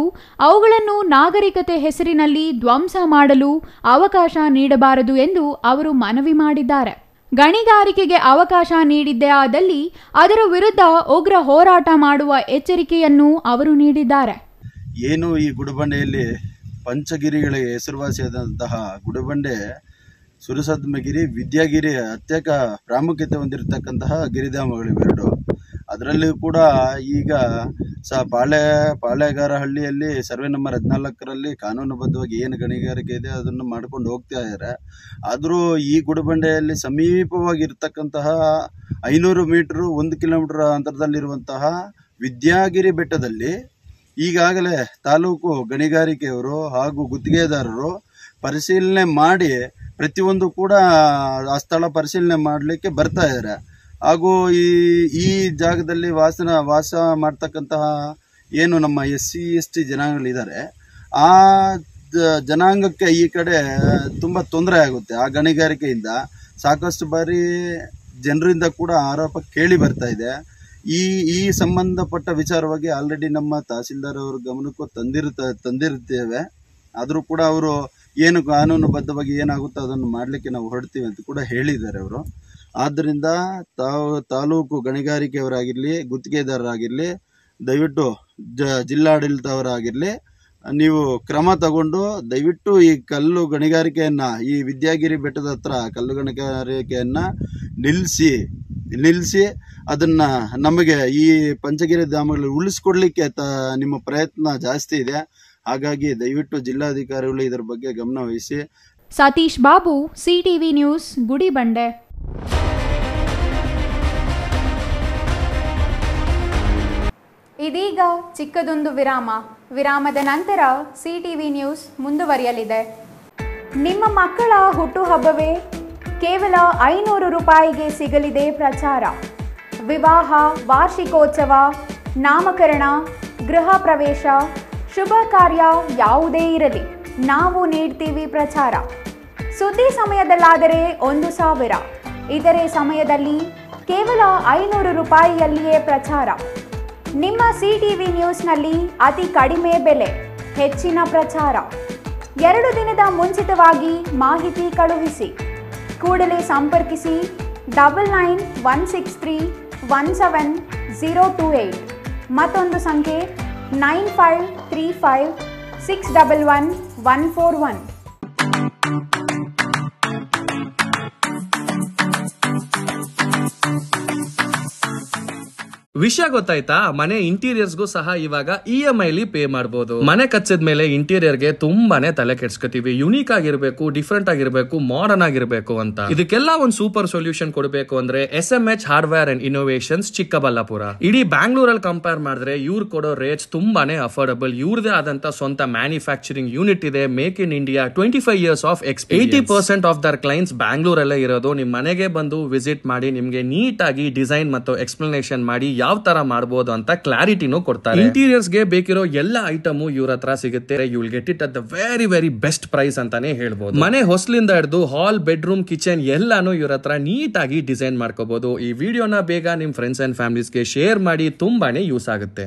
ಅವುಗಳನ್ನು ನಾಗರಿಕತೆ ಹೆಸರಿನಲ್ಲಿ ಧ್ವಂಸ ಮಾಡಲು ಅವಕಾಶ ನೀಡಬಾರದು ಎಂದು ಅವರು ಮನವಿ ಮಾಡಿದ್ದಾರೆ. ಗಣಿಗಾರಿಕೆಗೆ ಅವಕಾಶ ನೀಡಿದ್ದೇ ಆದಲ್ಲಿ ಅದರ ವಿರುದ್ಧ ಉಗ್ರ ಹೋರಾಟ ಮಾಡುವ ಎಚ್ಚರಿಕೆಯನ್ನು ಅವರು ನೀಡಿದ್ದಾರೆ. ಏನು ಈ ಗುಡಿಬಂಡೆಯಲ್ಲಿ ಪಂಚಗಿರಿಗಳಿಗೆ ಹೆಸರುವಾಸಿಯಾದಂತಹ ಗುಡಿಬಂಡೆ, ಸುರಸದ್ಮಗಿರಿ, ವಿದ್ಯಾಗಿರಿ ಅತ್ಯಂತ ಪ್ರಾಮುಖ್ಯತೆ ಹೊಂದಿರತಕ್ಕಂತಹ ಗಿರಿಧಾಮಗಳಿವೆರಡು. ಅದರಲ್ಲಿ ಕೂಡ ಈಗ ಪಾಳೆಗಾರಹಳ್ಳಿಯಲ್ಲಿ ಸರ್ವೆ ನಂಬರ್ 14ರಲ್ಲಿ ಕಾನೂನುಬದ್ಧವಾಗಿ ಏನು ಗಣಿಗಾರಿಕೆ ಇದೆ ಅದನ್ನು ಮಾಡ್ಕೊಂಡು ಹೋಗ್ತಾ ಇದ್ದಾರೆ. ಆದರೂ ಈ ಗುಡಿಬಂಡೆಯಲ್ಲಿ ಸಮೀಪವಾಗಿರ್ತಕ್ಕಂತಹ 500 ಮೀಟರ್ 1 ಕಿಲೋಮೀಟರ್ ಅಂತರದಲ್ಲಿರುವಂತಹ ವಿದ್ಯಾಗಿರಿ ಬೆಟ್ಟದಲ್ಲಿ ಈಗಾಗಲೇ ತಾಲೂಕು ಗಣಿಗಾರಿಕೆಯವರು ಹಾಗೂ ಗುತ್ತಿಗೆದಾರರು ಪರಿಶೀಲನೆ ಮಾಡಿ ಪ್ರತಿಯೊಂದು ಕೂಡ ಆ ಸ್ಥಳ ಪರಿಶೀಲನೆ ಮಾಡಲಿಕ್ಕೆ ಬರ್ತಾ ಇದ್ದಾರೆ. ಹಾಗೂ ಈ ಜಾಗದಲ್ಲಿ ವಾಸ ಮಾಡ್ತಕ್ಕಂತಹ ಏನು ನಮ್ಮ SC/ST ಜನಾಂಗಗಳಿದ್ದಾರೆ, ಆ ಜನಾಂಗಕ್ಕೆ ಈ ಕಡೆ ತುಂಬ ತೊಂದರೆ ಆಗುತ್ತೆ. ಆ ಗಣಿಗಾರಿಕೆಯಿಂದ ಸಾಕಷ್ಟು ಬಾರಿ ಜನರಿಂದ ಕೂಡ ಆರೋಪ ಕೇಳಿ ಬರ್ತಾ ಇದೆ. ಈ ಸಂಬಂಧಪಟ್ಟ ವಿಚಾರವಾಗಿ ಆಲ್ರೆಡಿ ನಮ್ಮ ತಹಸೀಲ್ದಾರ್ ಅವರ ಗಮನಕ್ಕೂ ತಂದಿರುತ್ತೇವೆ. ಆದರೂ ಕೂಡ ಅವರು ಏನು ಕಾನೂನುಬದ್ಧವಾಗಿ ಏನಾಗುತ್ತೋ ಅದನ್ನು ಮಾಡಲಿಕ್ಕೆ ನಾವು ಹೊರಡ್ತೀವಿ ಅಂತ ಕೂಡ ಹೇಳಿದ್ದಾರೆ ಅವರು. ಆದ್ದರಿಂದ ತಾಲೂಕು ಗಣಿಗಾರಿಕೆಯವರಾಗಿರಲಿ, ಗುತ್ತಿಗೆದಾರರಾಗಿರಲಿ, ದಯವಿಟ್ಟು ಜಿಲ್ಲಾಡಳಿತವರಾಗಿರಲಿ, ನೀವು ಕ್ರಮ ತಗೊಂಡು ದಯವಿಟ್ಟು ಈ ಕಲ್ಲು ಗಣಿಗಾರಿಕೆಯನ್ನು, ಈ ವಿದ್ಯಾಗಿರಿ ಬೆಟ್ಟದ ಹತ್ರ ಕಲ್ಲು ಗಣಿಗಾರಿಕೆಯನ್ನು ನಿಲ್ಲಿಸಿ ಅದನ್ನು ನಮಗೆ ಈ ಪಂಚಗಿರಿ ಧಾಮಗಳಲ್ಲಿ ಉಳಿಸ್ಕೊಡ್ಲಿಕ್ಕೆ ನಿಮ್ಮ ಪ್ರಯತ್ನ ಜಾಸ್ತಿ ಇದೆ. ಹಾಗಾಗಿ ದಯವಿಟ್ಟು ಜಿಲ್ಲಾಧಿಕಾರಿಗಳು ಇದರ ಬಗ್ಗೆ ಗಮನ ವಹಿಸಿ. Satish Babu, CTV news, Gudibande. ಇದೀಗ ಚಿಕ್ಕದೊಂದು ವಿರಾಮದ ನಂತರ CTV ನ್ಯೂಸ್ ಮುಂದುವರಿಯಲಿದೆ. ನಿಮ್ಮ ಮಕ್ಕಳ ಹುಟ್ಟುಹಬ್ಬವೇ ಕೇವಲ 500 ರೂಪಾಯಿಗೆ ಸಿಗಲಿದೆ ಪ್ರಚಾರ. ವಿವಾಹ, ವಾರ್ಷಿಕೋತ್ಸವ, ನಾಮಕರಣ, ಗೃಹ ಪ್ರವೇಶ, ಶುಭ ಕಾರ್ಯ ಯಾವುದೇ ಇರಲಿ, ನಾವು ನೀಡ್ತೀವಿ ಪ್ರಚಾರ. ಸುದ್ದಿ ಸಮಯದಲ್ಲಾದರೆ 1,000, ಇತರೆ ಸಮಯದಲ್ಲಿ ಕೇವಲ 500 ರೂಪಾಯಿಯಲ್ಲಿಯೇ ಪ್ರಚಾರ. ನಿಮ್ಮ CTV ನ್ಯೂಸ್ನಲ್ಲಿ ಅತಿ ಕಡಿಮೆ ಬೆಲೆ, ಹೆಚ್ಚಿನ ಪ್ರಚಾರ. 2 ದಿನದ ಮುಂಚಿತವಾಗಿ ಮಾಹಿತಿ ಕಳುಹಿಸಿ. ಕೂಡಲೇ ಸಂಪರ್ಕಿಸಿ 9916317028. ಮತ್ತೊಂದು ಸಂಖ್ಯೆ 95 9735611141. ವಿಷಯ ಗೊತ್ತಾಯ್ತಾ? ಮನೆ ಇಂಟೀರಿಯರ್ಸ್ಗೂ ಸಹ ಇವಾಗ EMI ಪೇ ಮಾಡಬಹುದು. ಮನೆ ಕಚ್ಚಿದ ಮೇಲೆ ಇಂಟೀರಿಯರ್ಗೆ ತುಂಬಾನೇ ತಲೆ ಕೆಡ್ಸ್ಕೊತೀವಿ. ಯುನೀಕ್ ಆಗಿರ್ಬೇಕು, ಡಿಫ್ರೆಂಟ್ ಆಗಿರ್ಬೇಕು, ಮಾಡರ್ನ್ ಆಗಿರ್ಬೇಕು ಅಂತ. ಇದಕ್ಕೆಲ್ಲ ಒಂದು ಸೂಪರ್ ಸೊಲ್ಯೂಷನ್ ಕೊಡಬೇಕು ಅಂದ್ರೆ SMH hardware and innovations Chikkaballapur. ಇಡೀ ಬ್ಯಾಂಗ್ಳೂರಲ್ಲಿ ಕಂಪೇರ್ ಮಾಡಿದ್ರೆ ಇವ್ರು ಕೊಡೋ ರೇಟ್ಸ್ ತುಂಬಾನೇ ಅಫೋರ್ಡಬಲ್. ಇವ್ರದೇ ಆದಂತ ಸ್ವಂತ ಮ್ಯಾನುಫ್ಯಾಕ್ಚರಿಂಗ್ ಯೂನಿಟ್ ಇದೆ. Make in India 25 years of experience. 80% of their clients ಬ್ಯಾಂಗ್ಳೂರಲ್ಲೇ ಇರೋದು. ನಿಮ್ ಮನೆಗೆ ಬಂದು ವಿಸಿಟ್ ಮಾಡಿ ನಿಮ್ಗೆ ನೀಟ್ ಆಗಿ ಡಿಸೈನ್ ಮತ್ತು ಎಕ್ಸ್ಪ್ಲನೇಷನ್ ಮಾಡಿ ಯಾವ ತರ ಮಾಡಬಹುದು ಅಂತ ಕ್ಲಾರಿಟಿನೂ ಕೊಡ್ತಾರೆ. ಇಂಟೀರಿಯರ್ಸ್ ಗೆ ಬೇಕಿರೋ ಎಲ್ಲ ಐಟಮ್ ಇವ್ರ ಹತ್ರ ಸಿಗುತ್ತೆ. You will get it at the very very best price ಅಂತಾನೆ ಹೇಳ್ಬೋದು. ಮನೆ ಹೊಸಲಿಂದ ಹಿಡಿದು ಹಾಲ್, ಬೆಡ್ರೂಮ್, ಕಿಚನ್ ಎಲ್ಲಾನು ಇವ್ರ ಹತ್ರ ನೀಟ್ ಆಗಿ ಡಿಸೈನ್ ಮಾಡ್ಕೋಬಹುದು. ಈ ವಿಡಿಯೋನ ಬೇಗ ನಿಮ್ ಫ್ರೆಂಡ್ಸ್ ಅಂಡ್ ಫ್ಯಾಮಿಲೀಸ್ಗೆ ಶೇರ್ ಮಾಡಿ, ತುಂಬಾನೇ ಯೂಸ್ ಆಗುತ್ತೆ.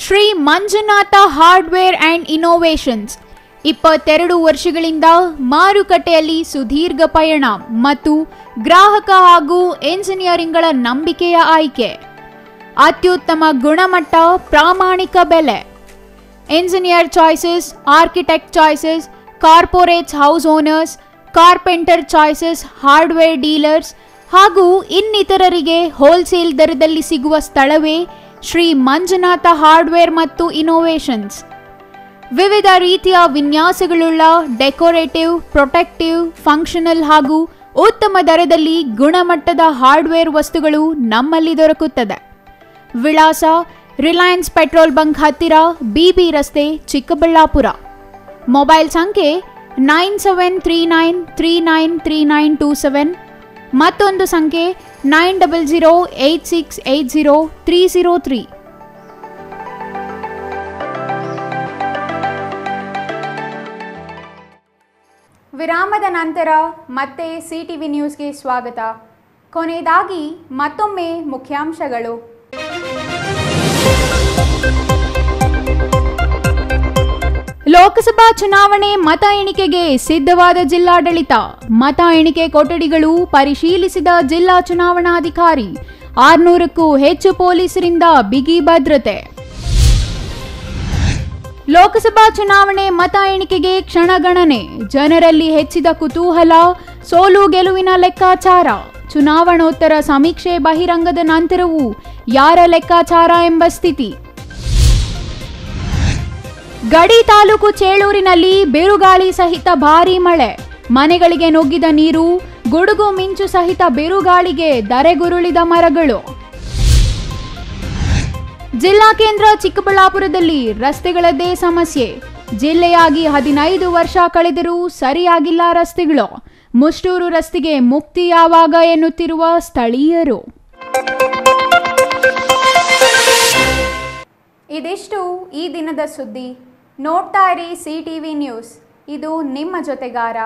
Shri Manjunatha hardware and innovations 22 ವರ್ಷಗಳಿಂದ ಮಾರುಕಟ್ಟೆಯಲ್ಲಿ ಸುದೀರ್ಘ ಪಯಣ ಮತ್ತು ಗ್ರಾಹಕ ಹಾಗೂ ಎಂಜಿನಿಯರಿಂಗ್ಗಳ ನಂಬಿಕೆಯ ಆಯ್ಕೆ. ಅತ್ಯುತ್ತಮ ಗುಣಮಟ್ಟ, ಪ್ರಾಮಾಣಿಕ ಬೆಲೆ. Engineer choices, architect choices, corporates, house owners, carpenter choices, hardware dealers ಹಾಗೂ ಇನ್ನಿತರರಿಗೆ ಹೋಲ್ಸೇಲ್ ದರದಲ್ಲಿ ಸಿಗುವ ಸ್ಥಳವೇ ಶ್ರೀ ಮಂಜುನಾಥ ಹಾರ್ಡ್ವೇರ್ ಮತ್ತು ಇನ್ನೋವೇಷನ್ಸ್. ವಿವಿಧ ರೀತಿಯ ವಿನ್ಯಾಸಗಳುಳ್ಳ ಡೆಕೋರೇಟಿವ್, ಪ್ರೊಟೆಕ್ಟಿವ್, ಫಂಕ್ಷನಲ್ ಹಾಗೂ ಉತ್ತಮ ದರದಲ್ಲಿ ಗುಣಮಟ್ಟದ ಹಾರ್ಡ್ವೇರ್ ವಸ್ತುಗಳು ನಮ್ಮಲ್ಲಿ ದೊರಕುತ್ತದೆ. ವಿಳಾಸ: ರಿಲಯನ್ಸ್ ಪೆಟ್ರೋಲ್ ಬಂಕ್ ಹತ್ತಿರ, BB ರಸ್ತೆ, ಚಿಕ್ಕಬಳ್ಳಾಪುರ. ಮೊಬೈಲ್ ಸಂಖ್ಯೆ 9739393927. ಮತ್ತೊಂದು ಸಂಖ್ಯೆ 9008680303. ವಿರಾಮದ ನಂತರ ಮತ್ತೆ CTV ನ್ಯೂಸ್ಗೆ ಸ್ವಾಗತ. ಕೊನೆಯದಾಗಿ ಮತ್ತೊಮ್ಮೆ ಮುಖ್ಯಾಂಶಗಳು. ಲೋಕಸಭಾ ಚುನಾವಣೆ ಮತ ಎಣಿಕೆಗೆ ಸಿದ್ಧವಾದ ಜಿಲ್ಲಾಡಳಿತ. ಮತ ಎಣಿಕೆ ಕೊಠಡಿಗಳು ಪರಿಶೀಲಿಸಿದ ಜಿಲ್ಲಾ ಚುನಾವಣಾಧಿಕಾರಿ. 600ಕ್ಕೂ ಹೆಚ್ಚು ಪೊಲೀಸರಿಂದ ಬಿಗಿ ಭದ್ರತೆ. ಲೋಕಸಭಾ ಚುನಾವಣೆ ಮತ ಎಣಿಕೆಗೆ ಕ್ಷಣಗಣನೆ. ಜನರಲ್ಲಿ ಹೆಚ್ಚಿದ ಕುತೂಹಲ, ಸೋಲು ಗೆಲುವಿನ ಲೆಕ್ಕಾಚಾರ. ಚುನಾವಣೋತ್ತರ ಸಮೀಕ್ಷೆ ಬಹಿರಂಗದ ನಂತರವೂ ಯಾರ ಲೆಕ್ಕಾಚಾರ ಎಂಬ ಸ್ಥಿತಿ. ಗಡಿ ತಾಲೂಕು ಚೇಳೂರಿನಲ್ಲಿ ಬಿರುಗಾಳಿ ಸಹಿತ ಭಾರೀ ಮಳೆ. ಮನೆಗಳಿಗೆ ನುಗ್ಗಿದ ನೀರು, ಗುಡುಗು ಮಿಂಚು ಸಹಿತ ಬಿರುಗಾಳಿಗೆ ಧರೆಗುರುಳಿದ ಮರಗಳು. ಜಿಲ್ಲಾ ಕೇಂದ್ರ ಚಿಕ್ಕಬಳ್ಳಾಪುರದಲ್ಲಿ ರಸ್ತೆಗಳದ್ದೇ ಸಮಸ್ಯೆ. ಜಿಲ್ಲೆಯಾಗಿ 15 ವರ್ಷ ಕಳೆದರೂ ಸರಿಯಾಗಿಲ್ಲ ರಸ್ತೆಗಳು. ಮುಷ್ಟೂರು ರಸ್ತೆಗೆ ಮುಕ್ತಿ ಯಾವಾಗ ಎನ್ನುತ್ತಿರುವ ಸ್ಥಳೀಯರು. ಇದಿಷ್ಟು ಈ ದಿನದ ಸುದ್ದಿ. ನೋಡ್ತಾ ಇರಿ CTV ನ್ಯೂಸ್. ಇದು ನಿಮ್ಮ ಜೊತೆಗಾರ.